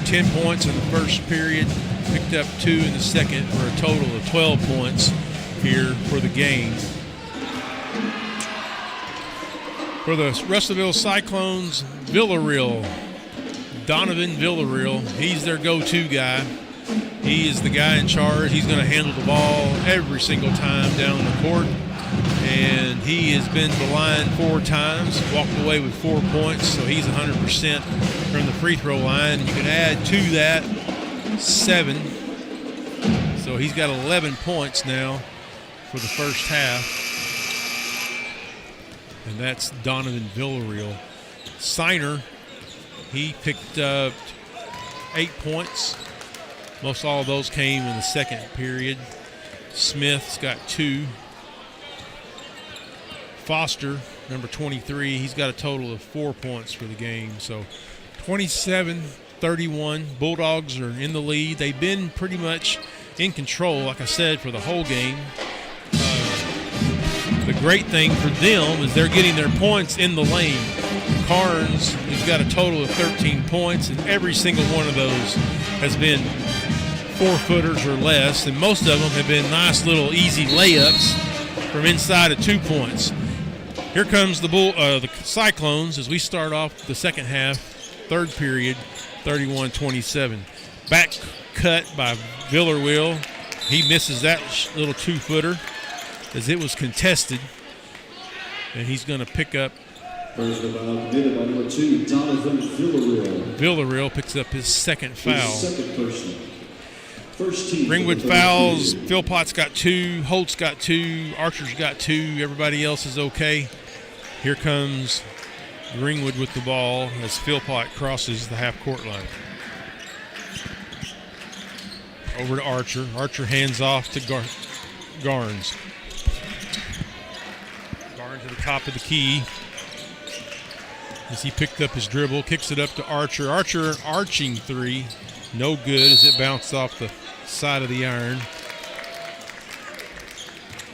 10 points in the first period. Picked up 2 in the second for a total of 12 points here for the game. For the Russellville Cyclones, Villarreal, Donovan Villarreal, he's their go-to guy. He is the guy in charge. He's going to handle the ball every single time down the court. And he has been to the line 4 times, walked away with 4 points, so he's 100% from the free throw line. You can add to that 7. So he's got 11 points now for the first half. And that's Donovan Villarreal. Signer, he picked up 8 points. Most all of those came in the second period. Smith's got 2. Foster, number 23, he's got a total of 4 points for the game. So 27-31. Bulldogs are in the lead. They've been pretty much in control, like I said, for the whole game. The great thing for them is they're getting their points in the lane. Carnes has got a total of 13 points, and every single one of those has been 4-footers or less, and most of them have been nice little easy layups from inside of 2 points. Here comes the Cyclones as we start off the second half, third period, 31-27. Back cut by Villarreal. He misses that little 2-footer as it was contested, and he's going to pick up. First about committed by number 2, Donovan Villarreal. Villarreal picks up his second foul. His second person. First team. Greenwood fouls. Philpott's got 2. Holt's got 2. Archer's got 2. Everybody else is okay. Here comes Greenwood with the ball as Philpott crosses the half-court line. Over to Archer. Archer hands off to Garnes. Garnes to the top of the key. As he picked up his dribble, kicks it up to Archer. Archer arching 3. No good as it bounced off the side of the iron.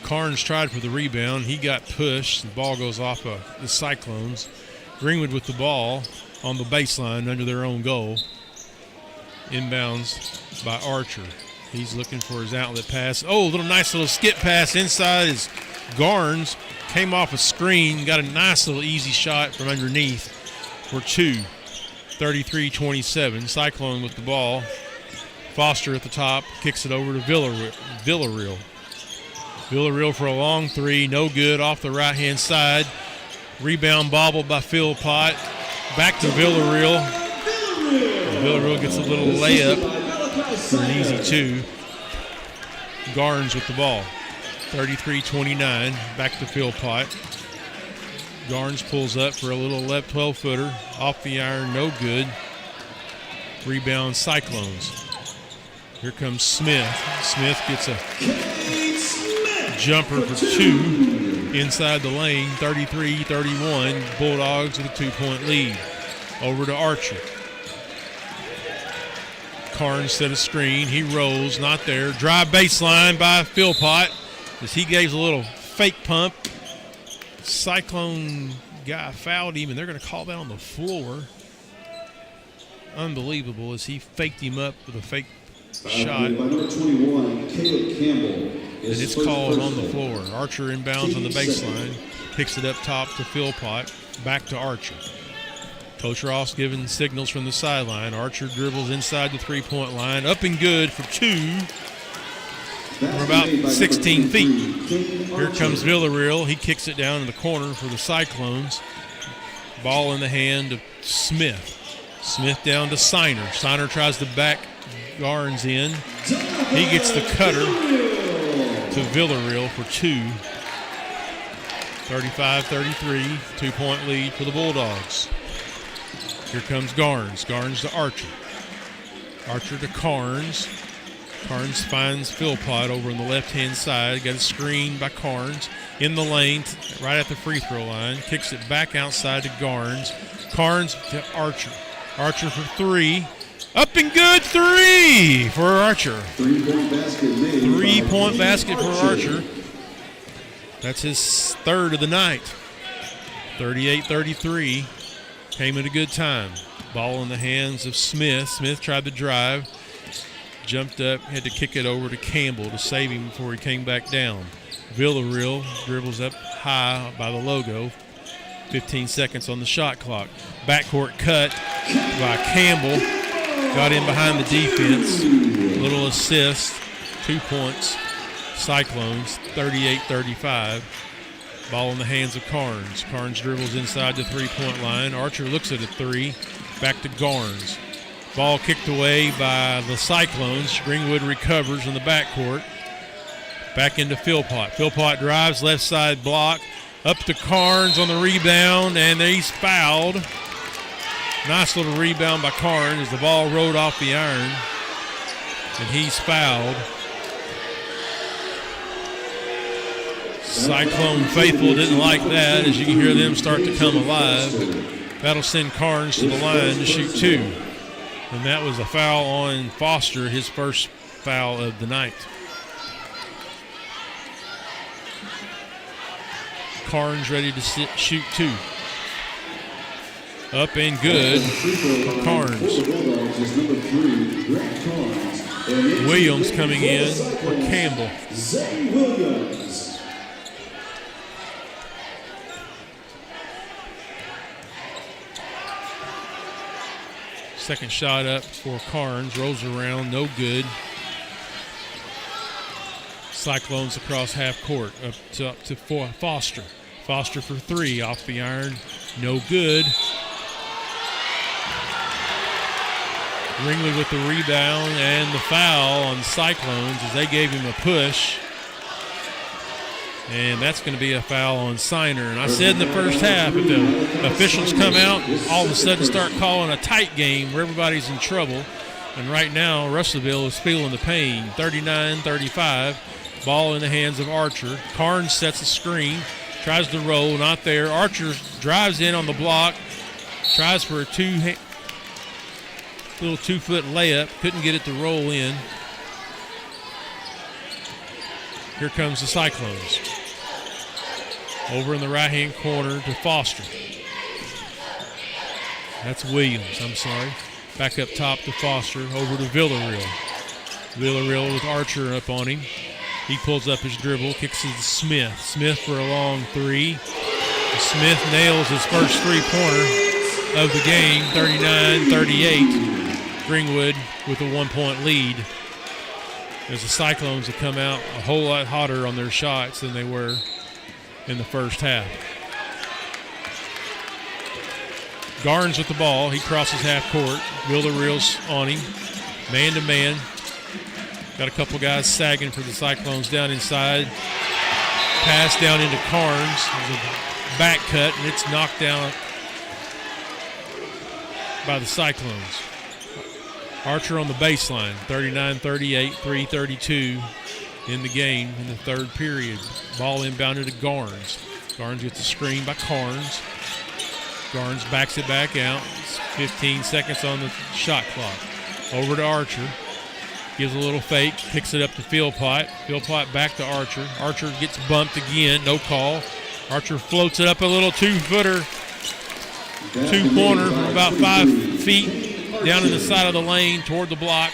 Carnes tried for the rebound. He got pushed. The ball goes off of the Cyclones. Greenwood with the ball on the baseline under their own goal. Inbounds by Archer. He's looking for his outlet pass. Oh, nice little skip pass inside is Garnes. Came off a screen. Got a nice little easy shot from underneath for 2. 33-27. Cyclone with the ball. Foster at the top. Kicks it over to Villarreal. Villarreal for a long 3. No good off the right-hand side. Rebound bobbled by Philpott. Back to Villarreal. Villarreal gets a little layup for an easy 2. Garnes with the ball. 33-29. Back to Philpott. Garnes pulls up for a little left 12-footer. Off the iron, no good. Rebound Cyclones. Here comes Smith. Smith gets a jumper for 2 inside the lane. 33-31. Bulldogs with a 2-point lead. Over to Archer. Carnes set a screen. He rolls, not there. Drive baseline by Philpott as he gave a little fake pump. Cyclone guy fouled him, and they're going to call that on the floor. Unbelievable as he faked him up with a fake shot. By number 21, Caleb Campbell. And it's called on the floor. Archer inbounds on the baseline. Picks it up top to Philpott. Back to Archer. Coach Ross giving signals from the sideline. Archer dribbles inside the 3-point line. Up and good for 2. From about 16 feet. Here comes Villarreal. He kicks it down in the corner for the Cyclones. Ball in the hand of Smith. Smith down to Signer. Signer tries to back Garnes in. He gets the cutter to Villarreal for 2. 35-33. 2-point lead for the Bulldogs. Here comes Garnes. Garnes to Archer. Archer to Carnes. Carnes finds Philpott over on the left-hand side. Got a screen by Carnes in the lane, right at the free throw line. Kicks it back outside to Garnes. Carnes to Archer. Archer for 3. Up and good 3 for Archer. 3-point basket made. 3-point basket for Archer. That's his third of the night. 38-33. Came at a good time. Ball in the hands of Smith. Smith tried to drive. Jumped up, had to kick it over to Campbell to save him before he came back down. Villarreal dribbles up high by the logo. 15 seconds on the shot clock. Backcourt cut by Campbell. Got in behind the defense. Little assist. 2 points. Cyclones, 38-35. Ball in the hands of Carnes. Carnes dribbles inside the three-point line. Archer looks at a three. Back to Garnes. Ball kicked away by the Cyclones. Greenwood recovers in the backcourt. Back into Philpott. Philpott drives, left side block. Up to Carnes on the rebound, and he's fouled. Nice little rebound by Carnes as the ball rode off the iron, and he's fouled. Cyclone faithful didn't like that, as you can hear them start to come alive. That'll send Carnes to the line to shoot two. And that was a foul on Foster, his first foul of the night. Carnes ready to shoot two. Up and good for Carnes. Williams coming in for Campbell. Zay Williams. Second shot up for Carnes. Rolls around, no good. Cyclones across half court. Up to Foster. Foster for three off the iron. No good. Ringley with the rebound and the foul on Cyclones as they gave him a push. And that's going to be a foul on Siner. And I said in the first half, if the officials come out, all of a sudden start calling a tight game where everybody's in trouble. And right now, Russellville is feeling the pain. 39-35. Ball in the hands of Archer. Carnes sets a screen. Tries to roll, not there. Archer drives in on the block. Tries for a little 2-foot layup. Couldn't get it to roll in. Here comes the Cyclones. Over in the right-hand corner to Foster. That's Williams, I'm sorry. Back up top to Foster. Over to Villarreal. Villarreal with Archer up on him. He pulls up his dribble, kicks it to Smith. Smith for a long three. Smith nails his first three-pointer of the game, 39-38. Greenwood with a 1-point lead. As the Cyclones have come out a whole lot hotter on their shots than they were in the first half. Garnes with the ball. He crosses half court. Villarreal's on him. Man-to-man. Got a couple guys sagging for the Cyclones down inside. Pass down into Carnes. There's a back cut, and it's knocked down by the Cyclones. Archer on the baseline, 39-38, 3:32 in the game in the third period. Ball inbounded to Garnes. Garnes gets a screen by Carnes. Garnes backs it back out. It's 15 seconds on the shot clock. Over to Archer. Gives a little fake, kicks it up to Philpott. Philpott back to Archer. Archer gets bumped again, no call. Archer floats it up a little 2-footer, 2-pointer from about 5 feet down in the side of the lane toward the block.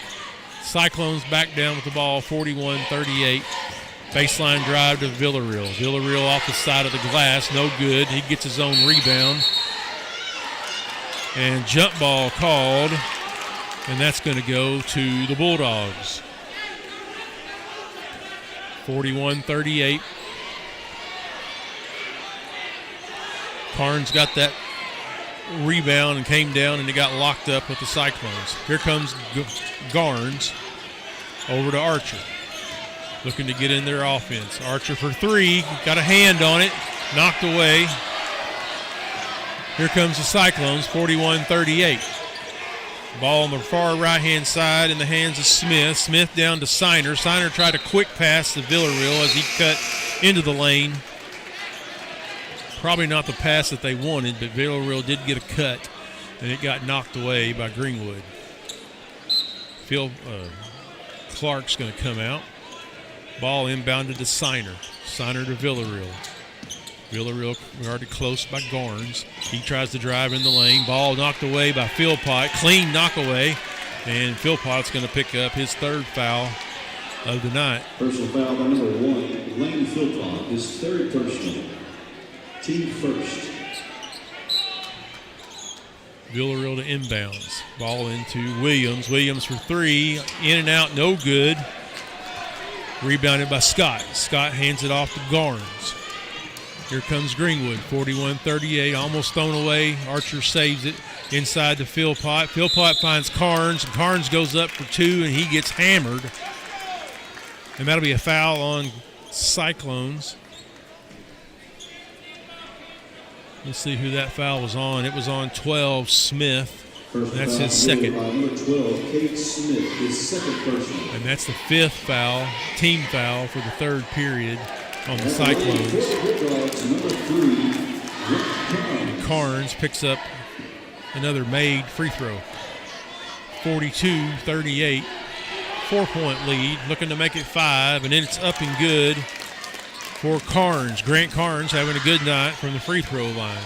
Cyclones back down with the ball, 41-38. Baseline drive to Villarreal. Villarreal off the side of the glass, no good. He gets his own rebound. And jump ball called. And that's going to go to the Bulldogs. 41-38. Carnes got that rebound and came down, and it got locked up with the Cyclones. Here comes Garnes over to Archer. Looking to get in their offense. Archer for three. Got a hand on it. Knocked away. Here comes the Cyclones, 41-38. Ball on the far right-hand side in the hands of Smith. Smith down to Siner. Siner tried a quick pass to Villarreal as he cut into the lane. Probably not the pass that they wanted, but Villarreal did get a cut, and it got knocked away by Greenwood. Clark's going to come out. Ball inbounded to Siner. Siner to Villarreal. Villarreal guarded close by Garnes. He tries to drive in the lane. Ball knocked away by Philpott. Clean knockaway. And Philpott's going to pick up his third foul of the night. Personal foul by number 1, Lane Philpott, his third personal. Team first. Villarreal to inbounds. Ball into Williams. Williams for three. In and out, no good. Rebounded by Scott. Scott hands it off to Garnes. Here comes Greenwood, 41-38, almost thrown away. Archer saves it inside to Philpott. Philpott finds Carnes. Carnes goes up for two, and he gets hammered. And that'll be a foul on Cyclones. Let's see who that foul was on. It was on 12, Smith. That's his second. Number 12, Kate Smith, his second personal. And that's the fifth foul, team foul for the third period on the Cyclones. And Carnes picks up another made free throw. 42-38, 4-point lead, looking to make it 5, and then it's up and good for Carnes. Grant Carnes having a good night from the free throw line.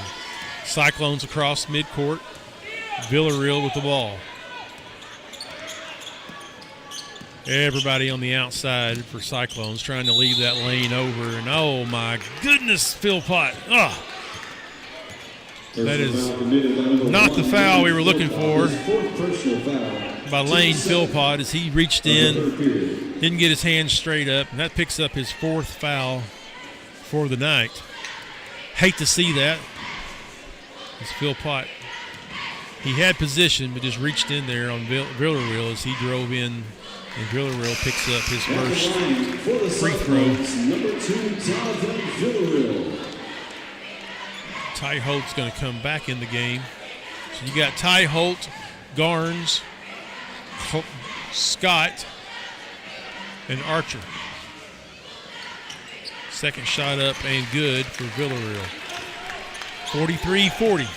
Cyclones across midcourt. Villarreal with the ball. Everybody on the outside for Cyclones trying to leave that lane over. And oh my goodness, Philpott. Oh. That is not the foul we were looking for by Lane Philpott as he reached in, didn't get his hands straight up, and that picks up his fourth foul for the night. Hate to see that. As Philpott, he had position but just reached in there on Villarreal as he drove in, and Villarreal picks up his first free throw. Number 2, Jonathan Villarreal. Ty Holt's going to come back in the game. So you got Ty Holt, Garnes, Scott, and Archer. Second shot up and good for Villarreal. 43-40.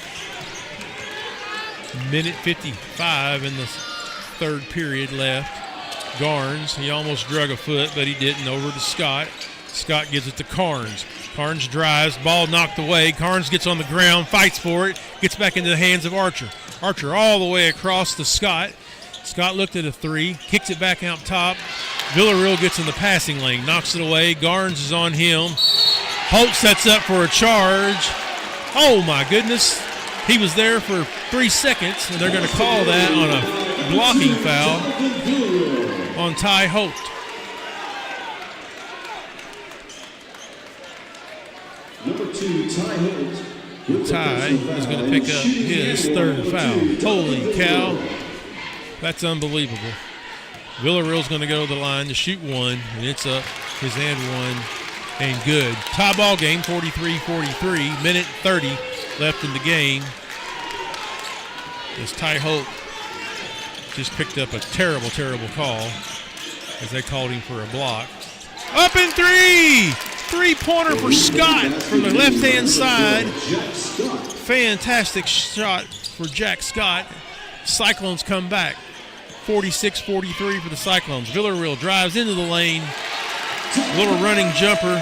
Minute 55 in the third period left. Garnes, he almost drug a foot, but he didn't. Over to Scott. Scott gives it to Carnes. Carnes drives, ball knocked away. Carnes gets on the ground, fights for it, gets back into the hands of Archer. Archer all the way across to Scott. Scott looked at a three, kicks it back out top. Villarreal gets in the passing lane, knocks it away. Garnes is on him. Holt sets up for a charge. Oh my goodness. He was there for 3 seconds, and they're going to call that on a blocking foul on Ty Holt. Number 2, Ty Holt. Ty is going to pick up his third foul. Holy cow. That's unbelievable. Villarreal's going to go to the line to shoot one, and it's up. His and one, and good. Tie ball game, 43-43. Minute 30 left in the game. As Ty Holt just picked up a terrible, terrible call as they called him for a block. Up in three! Three-pointer for Scott from the left-hand side. Fantastic shot for Jack Scott. Cyclones come back. 46-43 for the Cyclones. Villarreal drives into the lane. Little running jumper.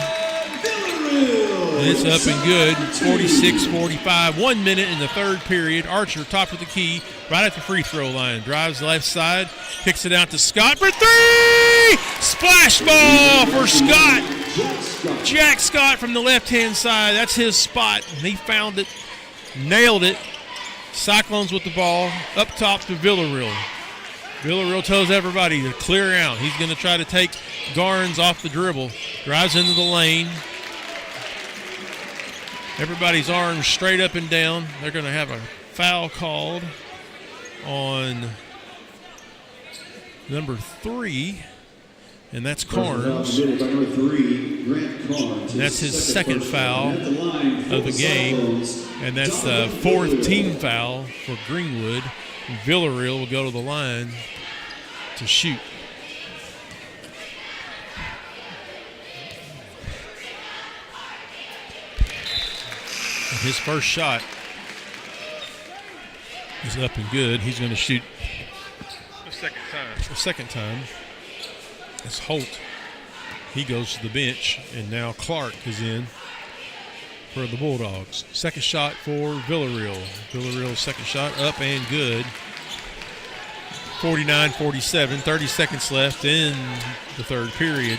And it's up and good. 46-45. 1 minute in the third period. Archer, top of the key, right at the free throw line. Drives left side. Kicks it out to Scott for three! Splash ball for Scott. Jack Scott from the left-hand side. That's his spot. He found it. Nailed it. Cyclones with the ball. Up top to Villarreal. Villarreal tells everybody to clear out. He's going to try to take Garnes off the dribble. Drives into the lane. Everybody's arms straight up and down. They're going to have a foul called on number 3, and that's Carnes. And that's his second foul of the game, and that's the fourth team foul for Greenwood. Villarreal will go to the line to shoot. And his first shot is up and good. He's going to shoot the second time. It's Holt. He goes to the bench, and now Clark is in for the Bulldogs. Second shot for Villarreal. Villarreal's second shot up and good. 49-47, 30 seconds left in the third period.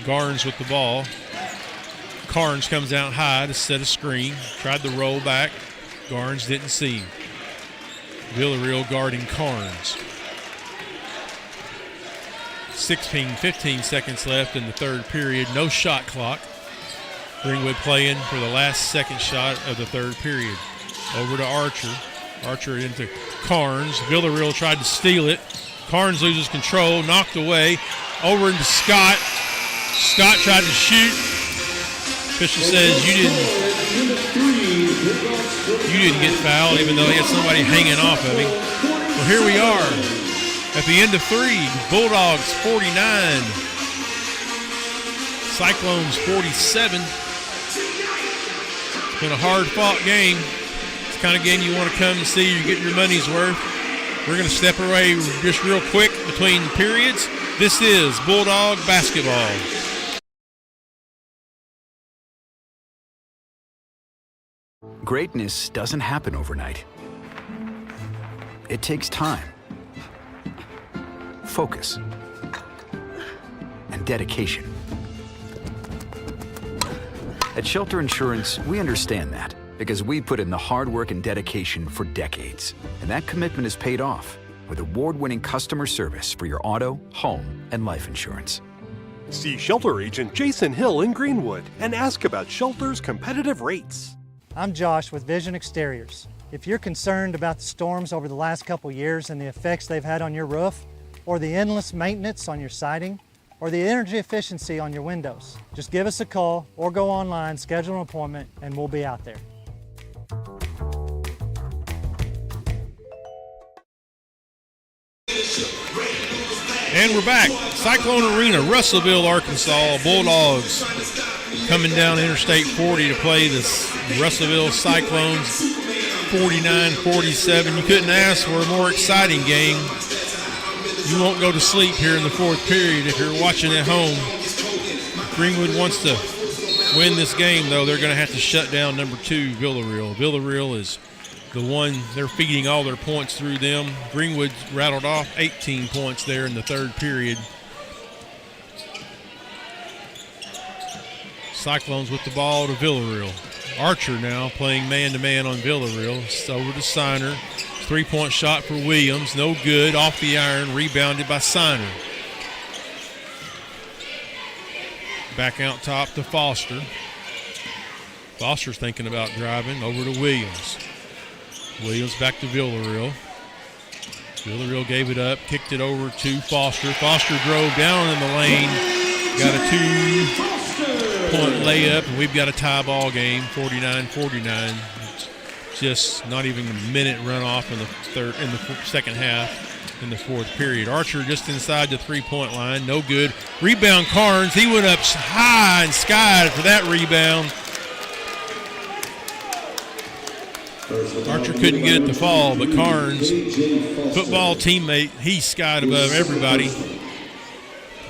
Garnes with the ball. Carnes comes out high to set a screen. Tried to roll back. Garnes didn't see him. Villarreal guarding Carnes. 15 seconds left in the third period. No shot clock. Greenwood playing for the last second shot of the third period. Over to Archer. Archer into Carnes. Villarreal tried to steal it. Carnes loses control, knocked away. Over into Scott. Scott tried to shoot. Official says you didn't get fouled, even though he had somebody hanging off of him. Well, here we are at the end of 3. Bulldogs 49. Cyclones 47. It's been a hard-fought game. It's the kind of game you want to come and see. You get your money's worth. We're going to step away just real quick between periods. This is Bulldog basketball. Greatness doesn't happen overnight. It takes time, focus, and dedication. At Shelter Insurance, we understand that because we put in the hard work and dedication for decades. And that commitment is paid off with award-winning customer service for your auto, home, and life insurance. See Shelter Agent Jason Hill in Greenwood and ask about Shelter's competitive rates. I'm Josh with Vision Exteriors. If you're concerned about the storms over the last couple years and the effects they've had on your roof, or the endless maintenance on your siding, or the energy efficiency on your windows, just give us a call or go online, schedule an appointment, and we'll be out there. And we're back. Cyclone Arena, Russellville, Arkansas. Bulldogs coming down Interstate 40 to play the Russellville Cyclones 49-47. You couldn't ask for a more exciting game. You won't go to sleep here in the fourth period if you're watching at home. Greenwood wants to win this game, though. They're going to have to shut down number 2, Villarreal. Villarreal is the one they're feeding all their points through them. Greenwood rattled off 18 points there in the third period. Cyclones with the ball to Villarreal. Archer now playing man-to-man on Villarreal. It's over to Siner. Three-point shot for Williams. No good. Off the iron. Rebounded by Siner. Back out top to Foster. Foster's thinking about driving. Over to Williams. Williams back to Villarreal. Villarreal gave it up. Kicked it over to Foster. Foster drove down in the lane. Got a 2-point layup, and we've got a tie ball game, 49-49. Just not even a minute run off in the second half in the fourth period. Archer just inside the three-point line, no good. Rebound Carnes, he went up high and skied for that rebound. Archer couldn't get it to fall, but Carnes, football teammate, he skied above everybody.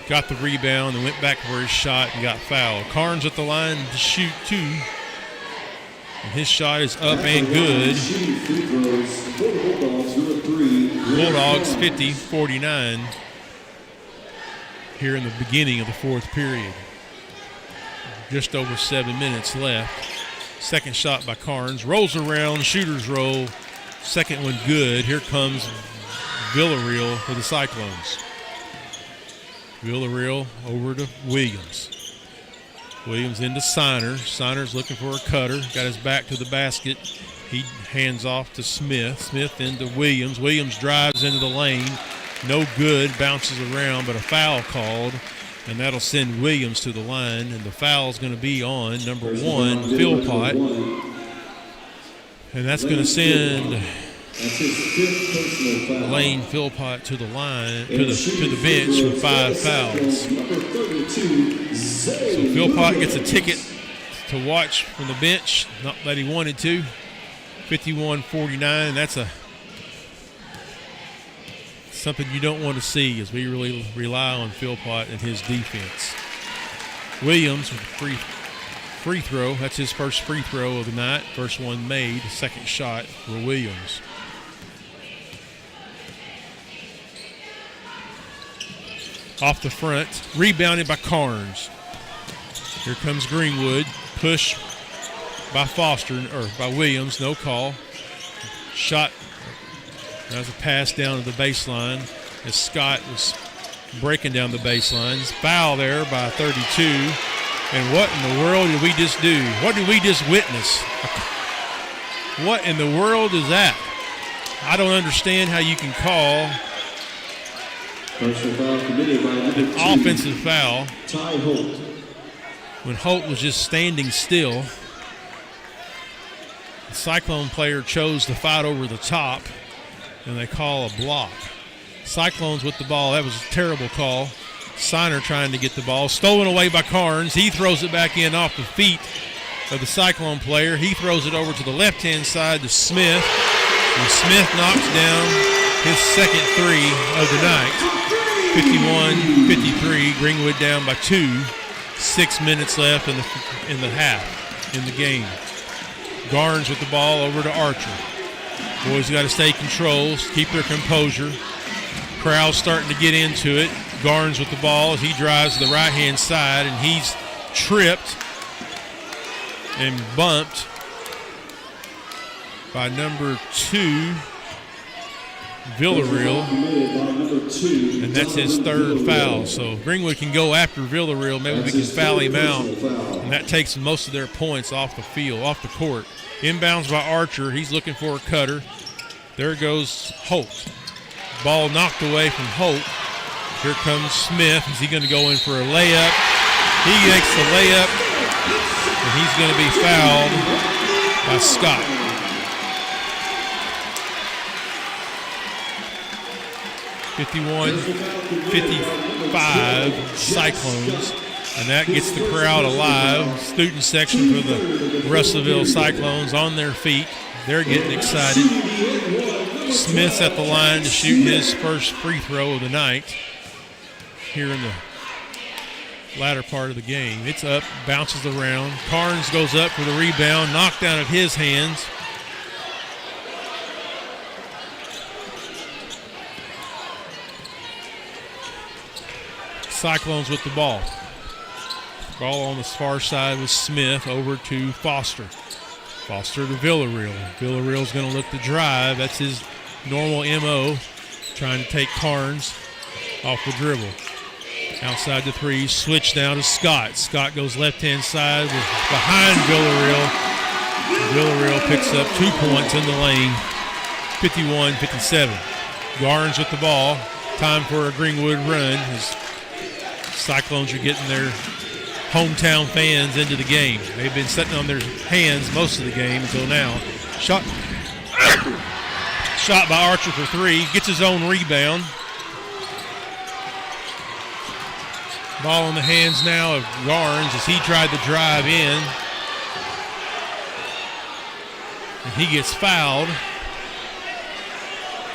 Got the rebound and went back for his shot and got fouled. Carnes at the line to shoot 2. And his shot is up and good. Bulldogs 50-49 here in the beginning of the fourth period. Just over 7 minutes left. Second shot by Carnes. Rolls around, shooter's roll. Second one good. Here comes Villarreal for the Cyclones. Villarreal over to Williams. Williams into Siner. Siner's looking for a cutter. Got his back to the basket. He hands off to Smith. Smith into Williams. Williams drives into the lane. No good. Bounces around, but a foul called. And that'll send Williams to the line. And the foul's going to be on number 1, Philpott. And that's going to send Lane Philpott to the line, to the bench with 5 fouls. So Philpott gets a ticket to watch from the bench, not that he wanted to. 51-49, that's something you don't want to see, as we really rely on Philpott and his defense. Williams with a free throw. That's his first free throw of the night. First one made, second shot for Williams. Off the front, rebounded by Carnes. Here comes Greenwood. Push by by Williams, no call. Shot, that was a pass down to the baseline as Scott was breaking down the baseline. Foul there by 32. And what in the world did we just do? What did we just witness? What in the world is that? I don't understand how you can call Personal foul committed by number an 2, offensive foul Ty Holt. when Holt was just standing still. The Cyclone player chose to fight over the top, and they call a block. Cyclones with the ball. That was a terrible call. Signer trying to get the ball. Stolen away by Carnes. He throws it back in off the feet of the Cyclone player. He throws it over to the left-hand side to Smith. And Smith knocks down his second three of the night. 51-53. Greenwood down by 2. 6 minutes left in the half in the game. Garnes with the ball over to Archer. Boys got to stay controlled, keep their composure. Crowd's starting to get into it. Garnes with the ball as he drives to the right-hand side, and he's tripped and bumped by number 2, Villarreal, and that's his third foul. So Greenwood can go after Villarreal. Maybe we can foul him out, and that takes most of their points off the field, off the court. Inbounds by Archer. He's looking for a cutter. There goes Holt. Ball knocked away from Holt. Here comes Smith. Is he going to go in for a layup? He makes the layup, and he's going to be fouled by Scott. 51-55 Cyclones, and that gets the crowd alive. Student section for the Russellville Cyclones on their feet. They're getting excited. Smith's at the line to shoot his first free throw of the night here in the latter part of the game. It's up, bounces around. Carnes goes up for the rebound, knocked out of his hands. Cyclones with the ball. Ball on the far side with Smith over to Foster. Foster to Villarreal. Villarreal's going to look to drive. That's his normal MO, trying to take Carnes off the dribble. Outside the three, switch down to Scott. Scott goes left-hand side with behind Villarreal. Villarreal picks up 2 points in the lane, 51-57. Garnes with the ball. Time for a Greenwood run as Cyclones are getting their hometown fans into the game. They've been sitting on their hands most of the game until now. Shot by Archer for 3. Gets his own rebound. Ball in the hands now of Garnes as he tried to drive in. And he gets fouled.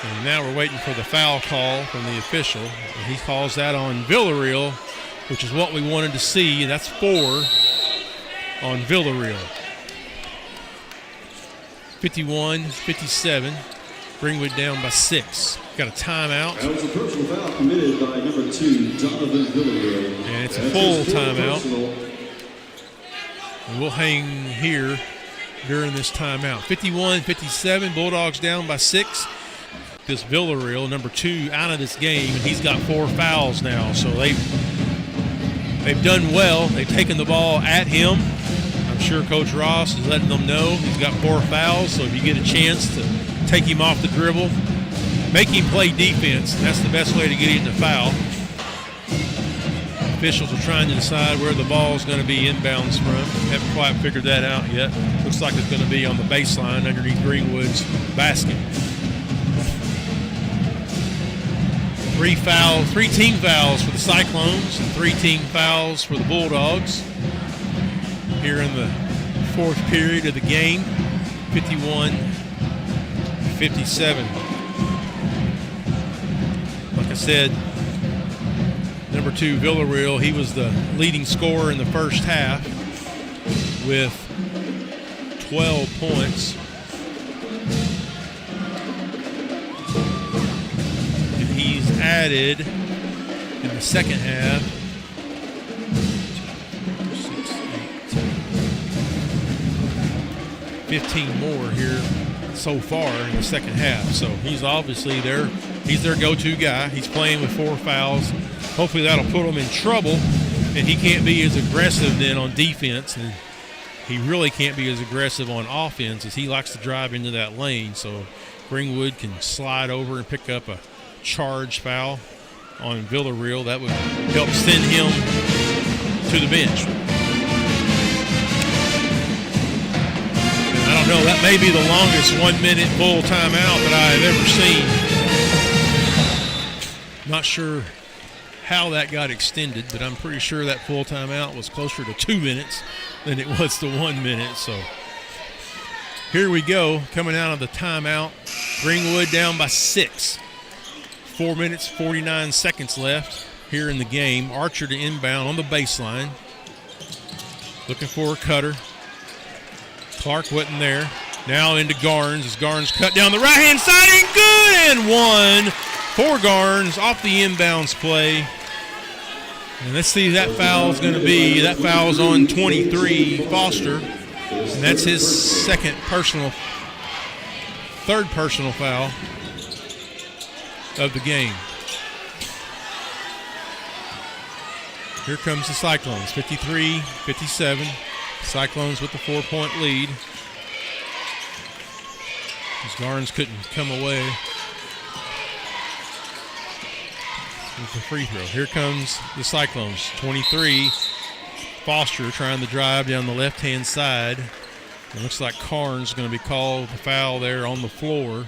And now we're waiting for the foul call from the official. And he calls that on Villarreal, which is what we wanted to see. That's 4 on Villarreal. 51-57. Greenwood down by 6. Got a timeout. That was a personal foul committed by number 2, Donovan Villarreal. And it's a full timeout. And we'll hang here during this timeout. 51-57. Bulldogs down by 6. This Villarreal, number 2, out of this game, and he's got 4 fouls now. So they've done well. They've taken the ball at him. I'm sure Coach Ross is letting them know he's got 4 fouls. So if you get a chance to take him off the dribble, make him play defense. That's the best way to get him to foul. Officials are trying to decide where the ball is going to be inbounds from. Haven't quite figured that out yet. Looks like it's going to be on the baseline underneath Greenwood's basket. 3 team fouls for the Cyclones and 3 team fouls for the Bulldogs here in the 4th period of the game. 51-57. Like I said, number 2, Villarreal, he was the leading scorer in the first half with 12 points. And he's added in the second half 15 more here so far in the second half. So he's obviously he's their go-to guy. He's playing with 4 fouls. Hopefully that'll put him in trouble And he can't be as aggressive then on defense, and he really can't be as aggressive on offense as he likes to drive into that lane. So Greenwood can slide over and pick up a charge foul on Villarreal. That would help send him to the bench. And I don't know, that may be the longest 1 minute full timeout that I have ever seen. Not sure how that got extended, but I'm pretty sure that full timeout was closer to 2 minutes than it was to 1 minute. So here we go, coming out of the timeout. Greenwood down by 6. 4 minutes, 49 seconds left here in the game. Archer to inbound on the baseline. Looking for a cutter. Clark wasn't there. Now into Garnes as Garnes cut down the right-hand side and good, and one for Garnes off the inbounds play. And let's see who that foul is going to be. That foul is on 23, Foster. And that's his third personal foul of the game. Here comes the Cyclones, 53-57. Cyclones with the 4-point lead. As Garnes couldn't come away with the free throw. Here comes the Cyclones, 23. Foster trying to drive down the left-hand side. It looks like Carnes is going to be called the foul there on the floor.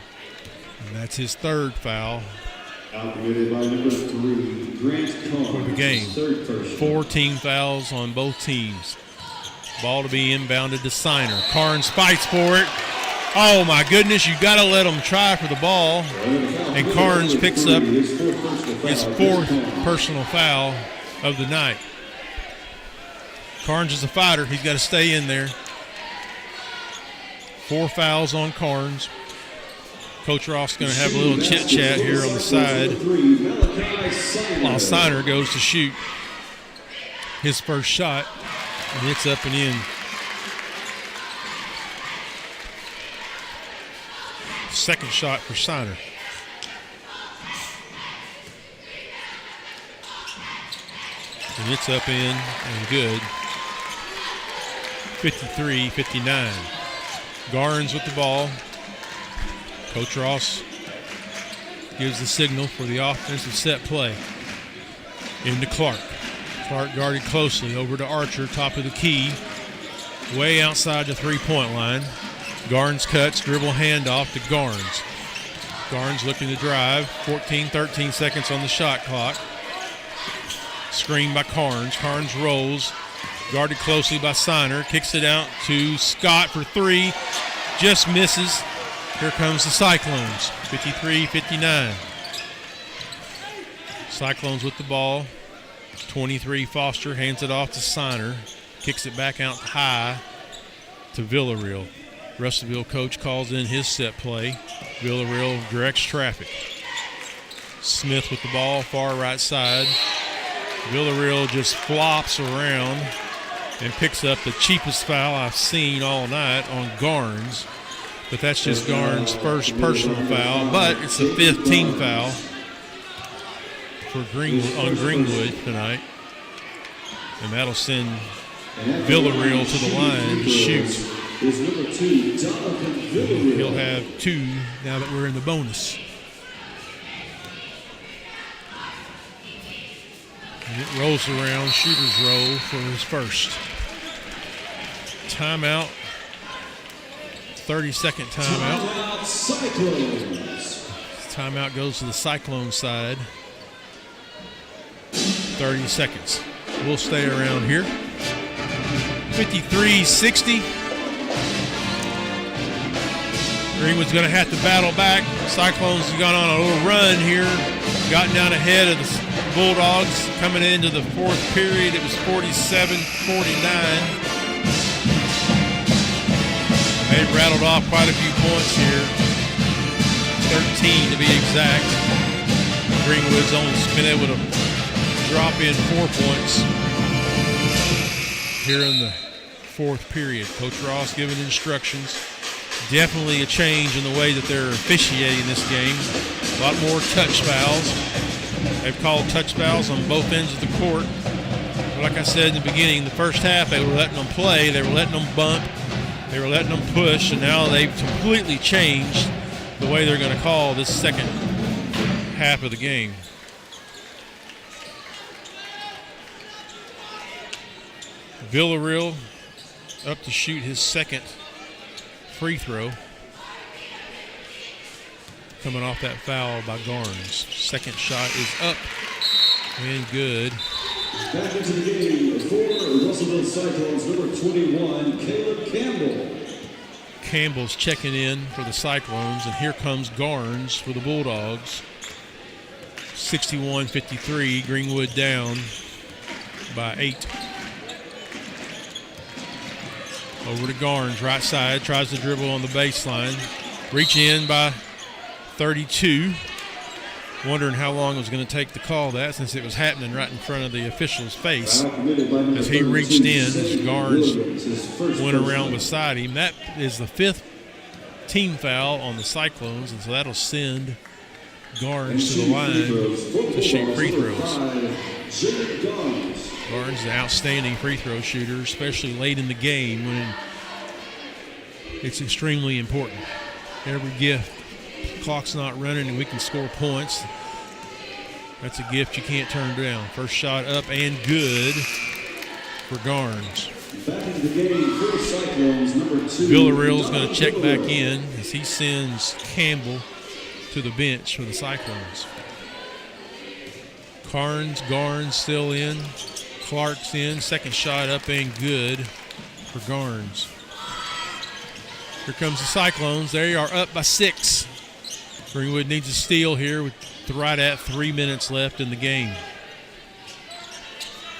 And that's his third foul Out committed by number 3, Grant Carnes. For the game. 4 team fouls on both teams. Ball to be inbounded to Signer. Carnes fights for it. Oh my goodness, you got to let him try for the ball. And Carnes picks up his 4th personal foul of the night. Carnes is a fighter. He's got to stay in there. 4 fouls on Carnes. Coach Ross going to have a little chit-chat here on the side while Signer goes to shoot his first shot. And it's up and in. Second shot for Signer. And it's up in and good. 53-59. Garnes with the ball. Coach Ross gives the signal for the offensive set play. Into Clark. Clark guarded closely over to Archer, top of the key. Way outside the 3-point line. Garnes cuts, dribble handoff to Garnes. Garnes looking to drive. 13 seconds on the shot clock. Screen by Carnes. Carnes rolls. Guarded closely by Signer. Kicks it out to Scott for 3. Just misses. Here comes the Cyclones. 53-59. Cyclones with the ball. 23, Foster hands it off to Signer. Kicks it back out high to Villarreal. Russellville coach calls in his set play. Villarreal directs traffic. Smith with the ball, far right side. Villarreal just flops around and picks up the cheapest foul I've seen all night on Garnes. But that's just Garnes' first personal foul. But it's the 5th team foul for Greenwood tonight. And that'll send Villarreal to the line to shoot. He'll have 2 now that we're in the bonus. And it rolls around, shooter's roll for his first. Timeout. 30-second timeout. Timeout goes to the Cyclone side. 30 seconds. We'll stay around here. 53-60. Greenwood's going to have to battle back. Cyclones have gone on a little run here. Gotten down ahead of the Bulldogs. Coming into the 4th period, it was 47-49. They've rattled off quite a few points here. 13 to be exact. Greenwood's only been able to drop in 4 points here in the 4th period. Coach Ross giving instructions. Definitely a change in the way that they're officiating this game. A lot more touch fouls. They've called touch fouls on both ends of the court. Like I said in the beginning, the first half they were letting them play, they were letting them bump, they were letting them push, and now they've completely changed the way they're going to call this second half of the game. Villarreal up to shoot his second free throw. Coming off that foul by Garnes. Second shot is up and good. Back into the game for Russellville Cyclones, number 21, Caleb Campbell. Campbell's checking in for the Cyclones, and here comes Garnes for the Bulldogs. 61-53, Greenwood down by 8. Over to Garnes, right side, tries to dribble on the baseline. Reach in by 32. Wondering how long it was going to take to call that, since it was happening right in front of the official's face. As he reached in, as Garnes went around beside him. That is the 5th team foul on the Cyclones, and so that'll send Garnes to the line to shoot free throws. Garnes is an outstanding free throw shooter, especially late in the game when it's extremely important. Every gift, clock's not running and we can score points. That's a gift you can't turn down. First shot up and good for Garnes. Back into the game for the Cyclones, number 2. Villarreal's going to check back in as he sends Campbell to the bench for the Cyclones. Garnes still in. Clark's in. Second shot up and good for Garnes. Here comes the Cyclones. They are up by 6. Greenwood needs a steal here with right at 3 minutes left in the game.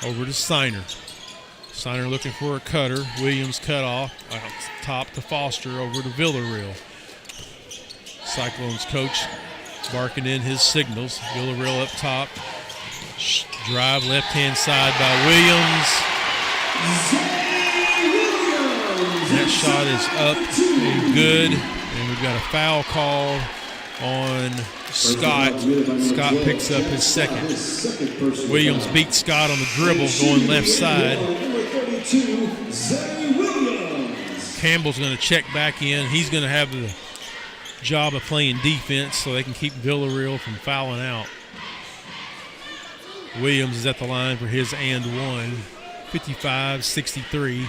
Over to Steiner. Steiner looking for a cutter. Williams cut off. Top to Foster, over to Villarreal. Cyclones coach barking in his signals. Villarreal up top. Drive left-hand side by Williams. That shot is up and good. And we've got a foul called on Scott. Scott picks up his second. Williams beats Scott on the dribble going left side. Campbell's going to check back in. He's going to have the job of playing defense so they can keep Villarreal from fouling out. Williams is at the line for his and one. 55-63.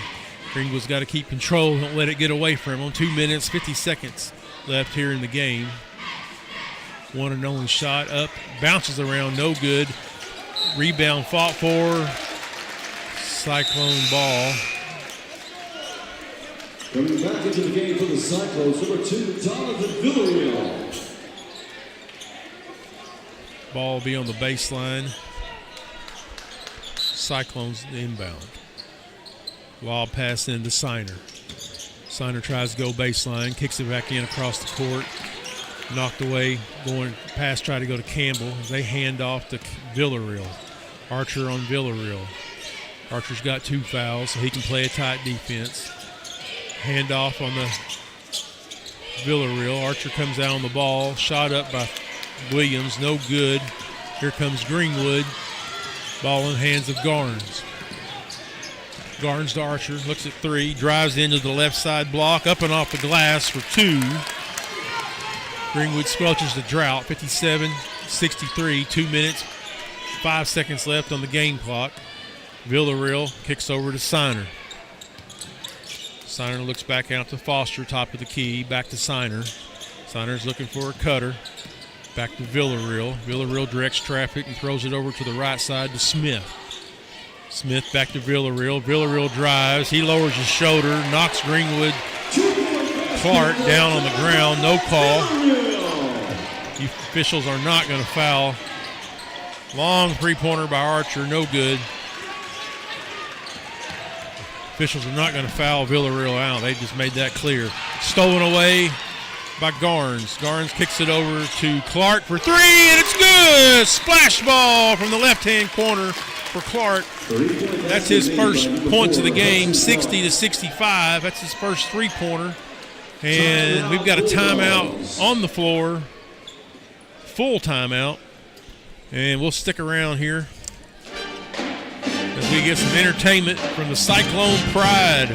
Greenwood's got to keep control. Don't let it get away from him. 2 minutes, 50 seconds left here in the game. One and only shot up. Bounces around, no good. Rebound fought for. Cyclone ball. Coming back into the game for the Cyclones, number 2, Jonathan Villarreal. Ball will be on the baseline. Cyclones inbound. Lob pass into Steiner. Steiner tries to go baseline, kicks it back in across the court. Knocked away, going pass, try to go to Campbell. They hand off to Villarreal. Archer on Villarreal. Archer's got 2 fouls, so he can play a tight defense. Hand off on the Villarreal. Archer comes out on the ball. Shot up by Williams, no good. Here comes Greenwood. Ball in hands of Garnes. Garnes to Archer, looks at 3, drives into the left side block, up and off the glass for 2. Greenwood squelches the drought, 57-63, 2 minutes, 5 seconds left on the game clock. Villarreal kicks over to Steiner. Steiner looks back out to Foster, top of the key, back to Steiner. Steiner's looking for a cutter. Back to Villarreal. Villarreal directs traffic and throws it over to the right side to Smith. Smith back to Villarreal. Villarreal drives. He lowers his shoulder, knocks Greenwood. Clark down on the ground. No call. The officials are not going to foul. Long three-pointer by Archer. No good. Officials are not going to foul Villarreal out. They just made that clear. Stolen away by Garnes. Garnes kicks it over to Clark for 3, and it's good! Splash ball from the left-hand corner for Clark. That's his first points of the game, 60-65. That's his first three-pointer. And we've got a timeout on the floor, full timeout. And we'll stick around here as as we get some entertainment from the Cyclone Pride.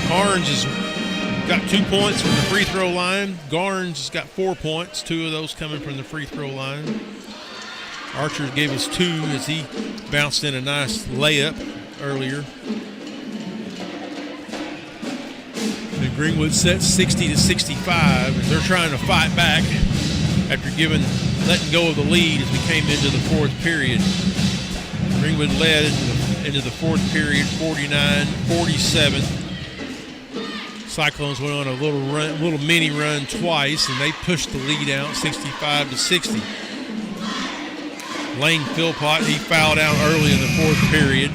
Carnes has got 2 points from the free throw line. Garnes has got 4 points, 2 of those coming from the free throw line. Archer gave us 2 as he bounced in a nice layup earlier. And Greenwood set 60-65 as they're trying to fight back after letting go of the lead as we came into the fourth period. Greenwood led into the fourth period, 49-47. Cyclones went on a little mini run twice, and they pushed the lead out 65-60. Lane Philpott, he fouled out early in the fourth period,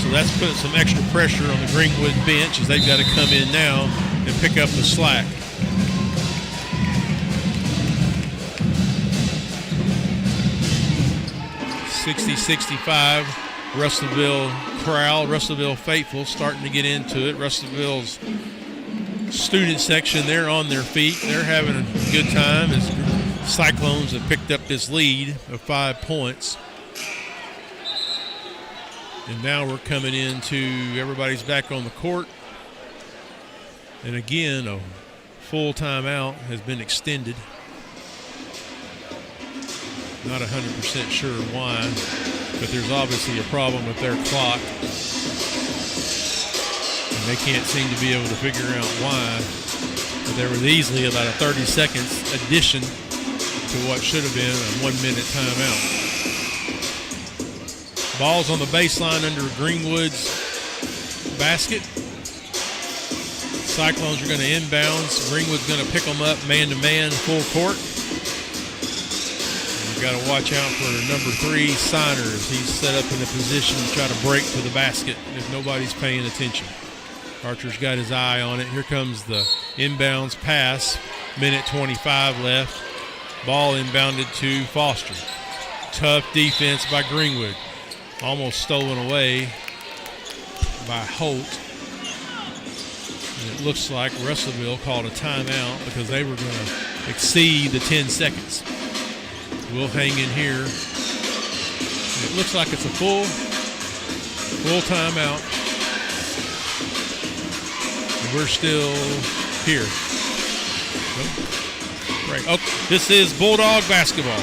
so that's put some extra pressure on the Greenwood bench as they've got to come in now and pick up the slack. (60-65). Russellville crowd, Russellville faithful starting to get into it. Russellville's student section, they're on their feet. They're having a good time as Cyclones have picked up this lead of 5 points. And now we're coming into everybody's back on the court. And again, a full timeout has been extended. Not 100% sure why, but there's obviously a problem with their clock. And they can't seem to be able to figure out why. But there was easily about a 30 seconds addition to what should have been a 1 minute timeout. Ball's on the baseline under Greenwood's basket. Cyclones are going to inbounds. Greenwood's going to pick them up man-to-man full court. You've got to watch out for number 3, Signers. He's set up in a position to try to break to the basket if nobody's paying attention. Archer's got his eye on it. Here comes the inbounds pass. Minute 25 left. Ball inbounded to Foster. Tough defense by Greenwood. Almost stolen away by Holt. And it looks like Russellville called a timeout because they were going to exceed the 10 seconds. We'll hang in here. And it looks like it's a full timeout. And we're still here. Right. Oh, this is Bulldog basketball.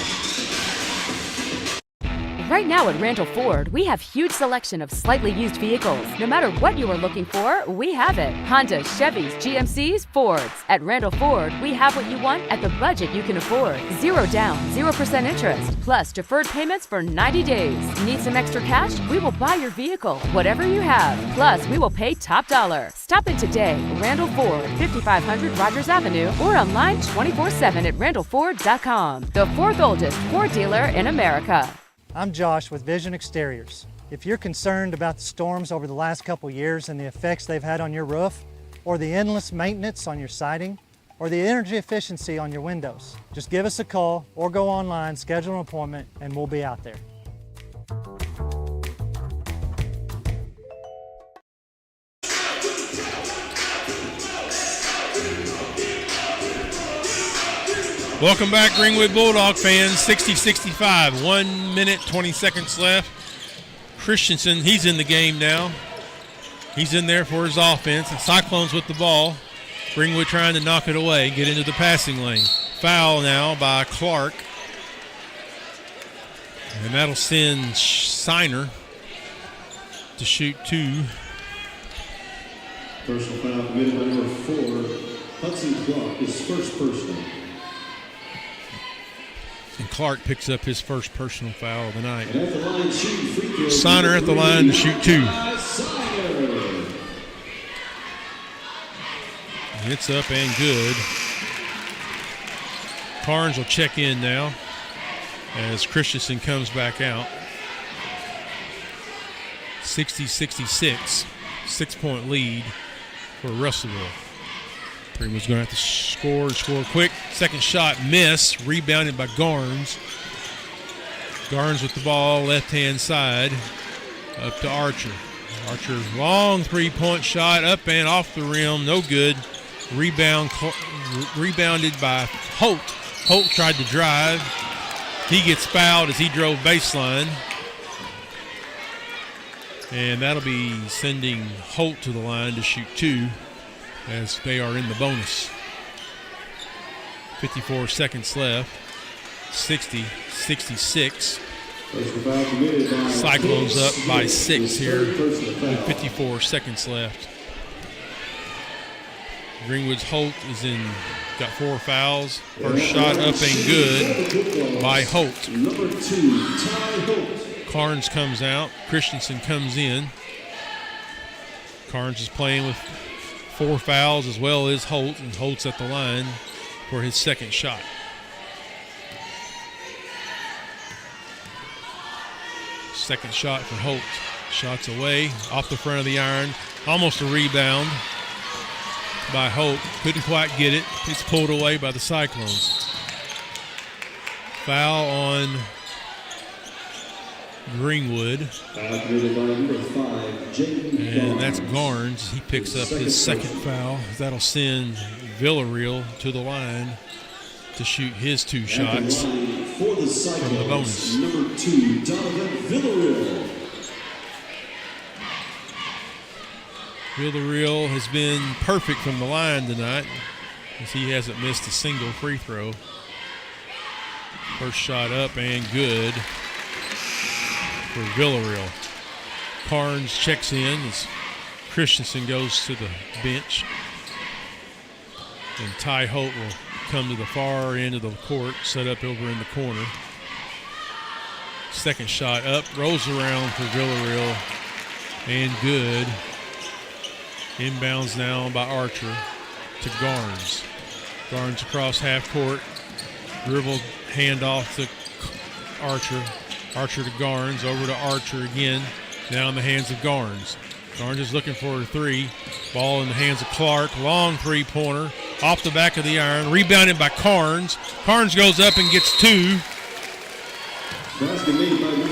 Right now at Randall Ford, we have huge selection of slightly used vehicles. No matter what you are looking for, we have it. Hondas, Chevys, GMCs, Fords. At Randall Ford, we have what you want at the budget you can afford. 0 down, 0% interest, plus deferred payments for 90 days. Need some extra cash? We will buy your vehicle, whatever you have. Plus, we will pay top dollar. Stop in today. Randall Ford, 5500 Rogers Avenue, or online 24/7 at randallford.com. The 4th oldest Ford dealer in America. I'm Josh with Vision Exteriors. If you're concerned about the storms over the last couple years and the effects they've had on your roof, or the endless maintenance on your siding, or the energy efficiency on your windows, just give us a call or go online, schedule an appointment, and we'll be out there. Welcome back, Greenwood Bulldog fans. 60-65, 1 minute, 20 seconds left. Christensen, he's in the game now. He's in there for his offense. The Cyclones with the ball. Greenwood trying to knock it away, get into the passing lane. Foul now by Clark. And that'll send Signer to shoot 2. Personal foul committed by number 4, Hudson Clark, his first personal. And Clark picks up his first personal foul of the night. And at the line, shooting free throw. Signer at the line to shoot 2. And it's up and good. Carnes will check in now as Christensen comes back out. 60-66, 6-point lead for Russellville. Greenwood's going to have to score and score quick. Second shot miss, rebounded by Garnes. Garnes with the ball, left-hand side, up to Archer. Archer, long 3-point shot, up and off the rim, no good. Rebounded by Holt. Holt tried to drive. He gets fouled as he drove baseline. And that'll be sending Holt to the line to shoot 2 as they are in the bonus. 54 seconds left. 60-66. Cyclones up by 6 here with 54 seconds left. Greenwood's Holt got 4 fouls. First shot up and good by Holt. Number 2, Ty Holt. Carnes comes out. Christensen comes in. Carnes is playing with 4 fouls as well as Holt, and Holt's at the line for his second shot. Second shot for Holt. Shots away, off the front of the iron. Almost a rebound by Holt. Couldn't quite get it. It's pulled away by the Cyclones. Foul on Greenwood. And that's Garnes. He picks up his second foul. That'll send Villarreal to the line to shoot his 2 shots from the bonus. Number 2, Donovan Villarreal. Villarreal has been perfect from the line tonight as he hasn't missed a single free throw. First shot up and good for Villarreal. Carnes checks in as Christensen goes to the bench. And Ty Holt will come to the far end of the court, set up over in the corner. Second shot up, rolls around for Villarreal, and good. Inbounds now by Archer to Garnes. Garnes across half court, dribble handoff to Archer. Archer to Garnes, over to Archer again. Now in the hands of Garnes. Garnes is looking for a 3. Ball in the hands of Clark. Long 3-pointer. Off the back of the iron. Rebounded by Carnes. Carnes goes up and gets 2.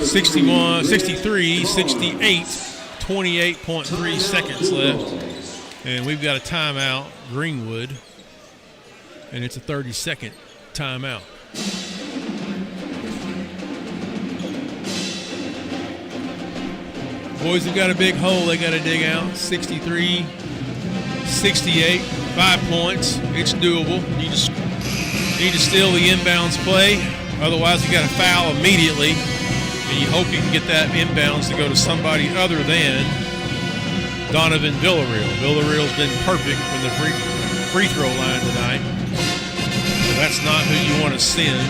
61, 63, 68. 28.3 seconds left. And we've got a timeout, Greenwood. And it's a 30-second timeout. Boys have got a big hole they got to dig out. 63, 68, 5 points. It's doable. You just need to steal the inbounds play. Otherwise, you got to foul immediately. And you hope you can get that inbounds to go to somebody other than Donovan Villarreal. Villarreal's been perfect from the free throw line tonight. So that's not who you want to send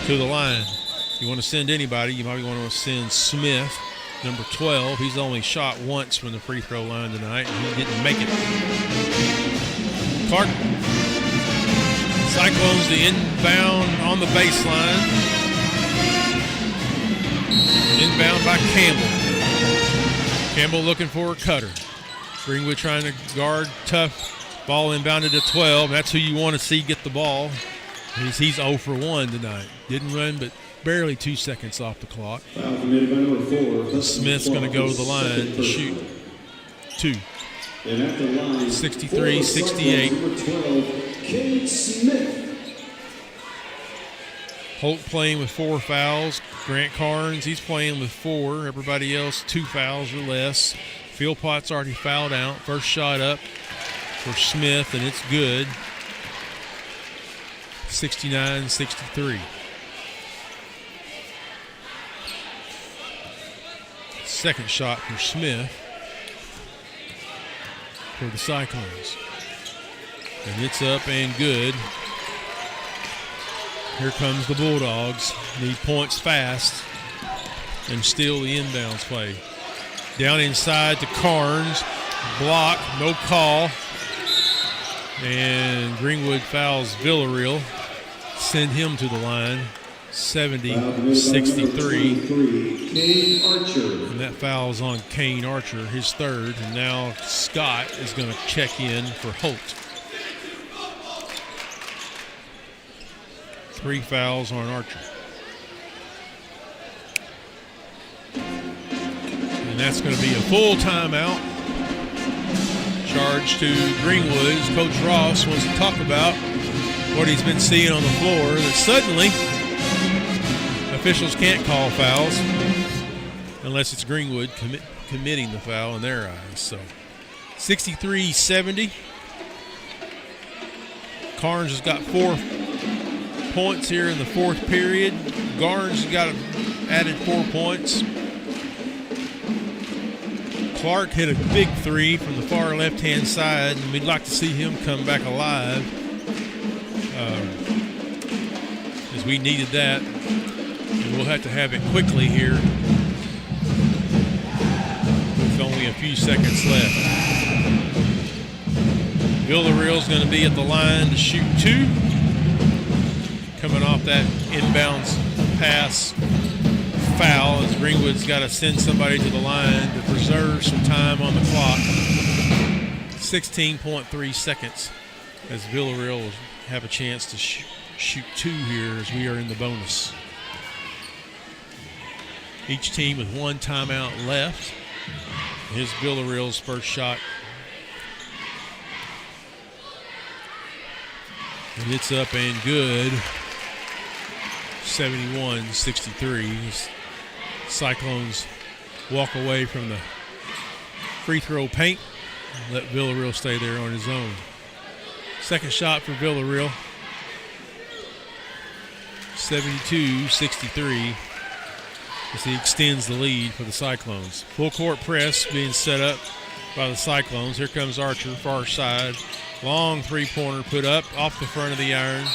to the line. If you want to send anybody, you might want to send Smith. Number 12, he's only shot once from the free throw line tonight, and he didn't make it. Clark. Cyclones the inbound on the baseline. Inbound by Campbell. Campbell looking for a cutter. Greenwood trying to guard tough. Ball inbounded to 12. That's who you want to see get the ball. He's 0 for 1 tonight. Didn't run, but barely 2 seconds off the clock. Smith's going to go to the line to shoot 2. 63, 68. Holt playing with 4 fouls. Grant Carnes, he's playing with 4. Everybody else 2 fouls or less. Philpott's already fouled out. First shot up for Smith, and it's good. 69-63. Second shot for Smith for the Cyclones. And it's up and good. Here comes the Bulldogs. Need points fast and steal the inbounds play. Down inside to Carnes. Block, no call. And Greenwood fouls Villarreal. Send him to the line. 70-63. And that foul is on Kane Archer, his third. And now Scott is going to check in for Holt. 3 fouls on Archer. And that's going to be a full timeout. Charge to Greenwood as Coach Ross wants to talk about what he's been seeing on the floor. That suddenly officials can't call fouls unless it's Greenwood committing the foul in their eyes. So 63-70. Carnes has got 4 points here in the fourth period. Garnes got added 4 points. Clark hit a big 3 from the far left-hand side, and we'd like to see him come back alive, as we needed that. And we'll have to have it quickly here with only a few seconds left. Villarreal's going to be at the line to shoot 2. Coming off that inbounds pass foul, as Greenwood's got to send somebody to the line to preserve some time on the clock. 16.3 seconds as Villarreal will have a chance to shoot 2 here as we are in the bonus. Each team with 1 timeout left. Here's Villarreal's first shot. And it's up and good. 71-63. Cyclones walk away from the free throw paint and let Villarreal stay there on his own. Second shot for Villarreal. 72-63 as he extends the lead for the Cyclones. Full court press being set up by the Cyclones. Here comes Archer, far side. Long three-pointer put up off the front of the iron.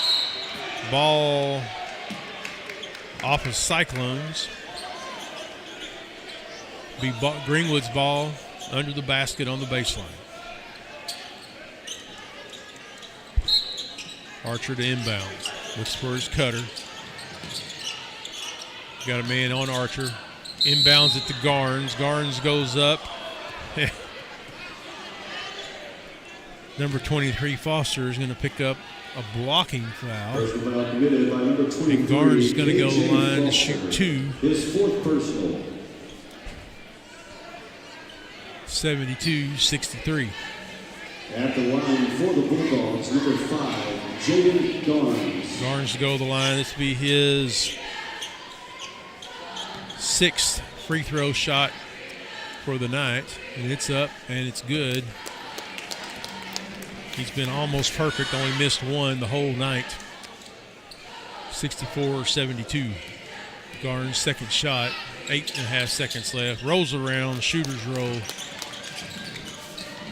Ball off of Cyclones. Be Greenwood's ball under the basket on the baseline. Archer to inbounds. Looks for his cutter. Got a man on Archer. Inbounds it to Garnes. Garnes goes up. Number 23, Foster, is going to pick up a blocking foul. And Garnes is going to go to the line to shoot 2. His 4th personal. 72-63. At the line for the Bulldogs, number 5, Jaden Garnes. Garnes to go to the line. This will be his 6th free throw shot for the night. And it's up and it's good. He's been almost perfect, only missed 1 the whole night. 64-72. Garnes' second shot, 8.5 seconds left. Rolls around, shooter's roll.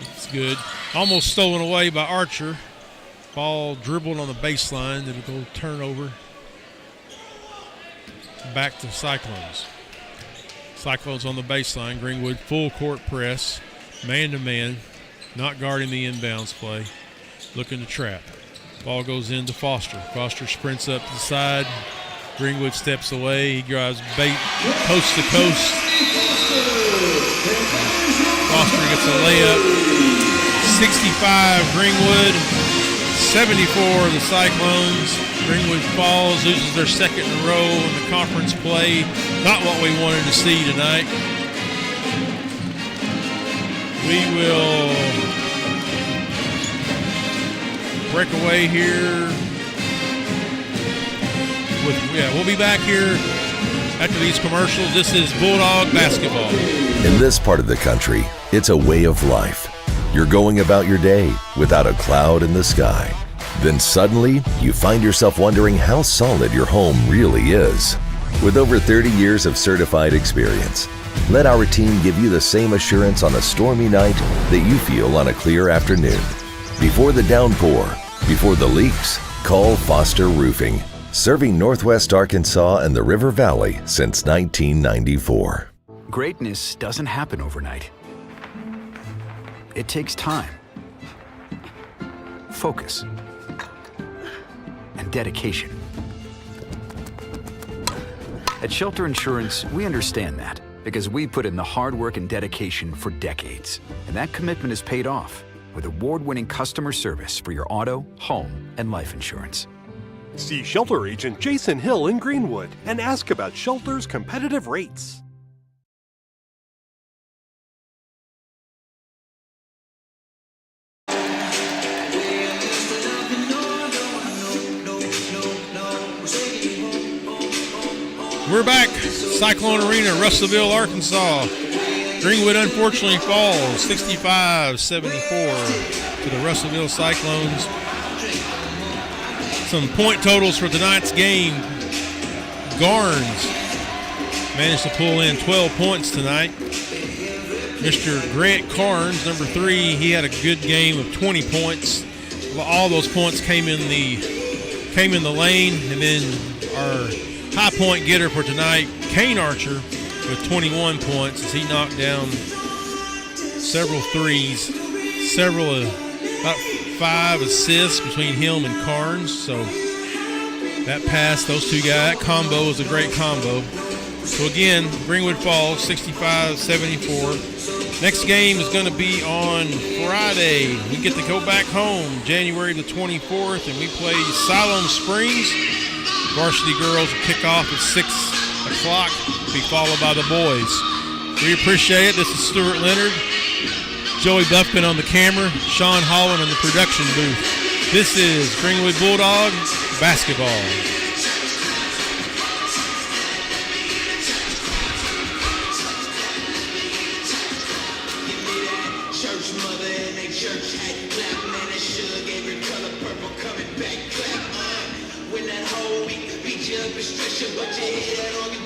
It's good. Almost stolen away by Archer. Ball dribbled on the baseline. It'll go turnover. Back to Cyclones. Cyclones on the baseline. Greenwood full court press. Man to man. Not guarding the inbounds play. Looking to trap. Ball goes into Foster. Foster sprints up to the side. Greenwood steps away. He drives bait coast to coast. Foster gets a layup. 65 Greenwood. 74 the Cyclones. Greenwood falls, loses their second in a row in the conference play. Not what we wanted to see tonight. We will break away here. We'll be back here after these commercials. This is Bulldog basketball. In this part of the country, it's a way of life. You're going about your day without a cloud in the sky. Then suddenly, you find yourself wondering how solid your home really is. With over 30 years of certified experience, let our team give you the same assurance on a stormy night that you feel on a clear afternoon. Before the downpour, before the leaks, call Foster Roofing. Serving Northwest Arkansas and the River Valley since 1994. Greatness doesn't happen overnight. It takes time, focus, and dedication. At Shelter Insurance, we understand that because we put in the hard work and dedication for decades. And that commitment is paid off with award-winning customer service for your auto, home, and life insurance. See Shelter Agent Jason Hill in Greenwood and ask about Shelter's competitive rates. We're back. Cyclone Arena, Russellville, Arkansas. Greenwood unfortunately falls 65-74 to the Russellville Cyclones. Some point totals for tonight's game. Garnes managed to pull in 12 points tonight. Mr. Grant Carnes, number 3, he had a good game of 20 points. All those points came in the lane, and then our high point getter for tonight, Kane Archer, with 21 points as he knocked down several threes, about 5 assists between him and Carnes. So that pass, those two guys, that combo was a great combo. So again, Greenwood falls 65-74. Next game is going to be on Friday. We get to go back home January the 24th, and we play Siloam Springs. Varsity girls will kick off at 6 o'clock, be followed by the boys. We appreciate it. This is Stuart Leonard, Joey Buffkin on the camera, Sean Holland in the production booth. This is Greenwood Bulldog basketball. When that whole week beat you up and stress you, but you hit that on your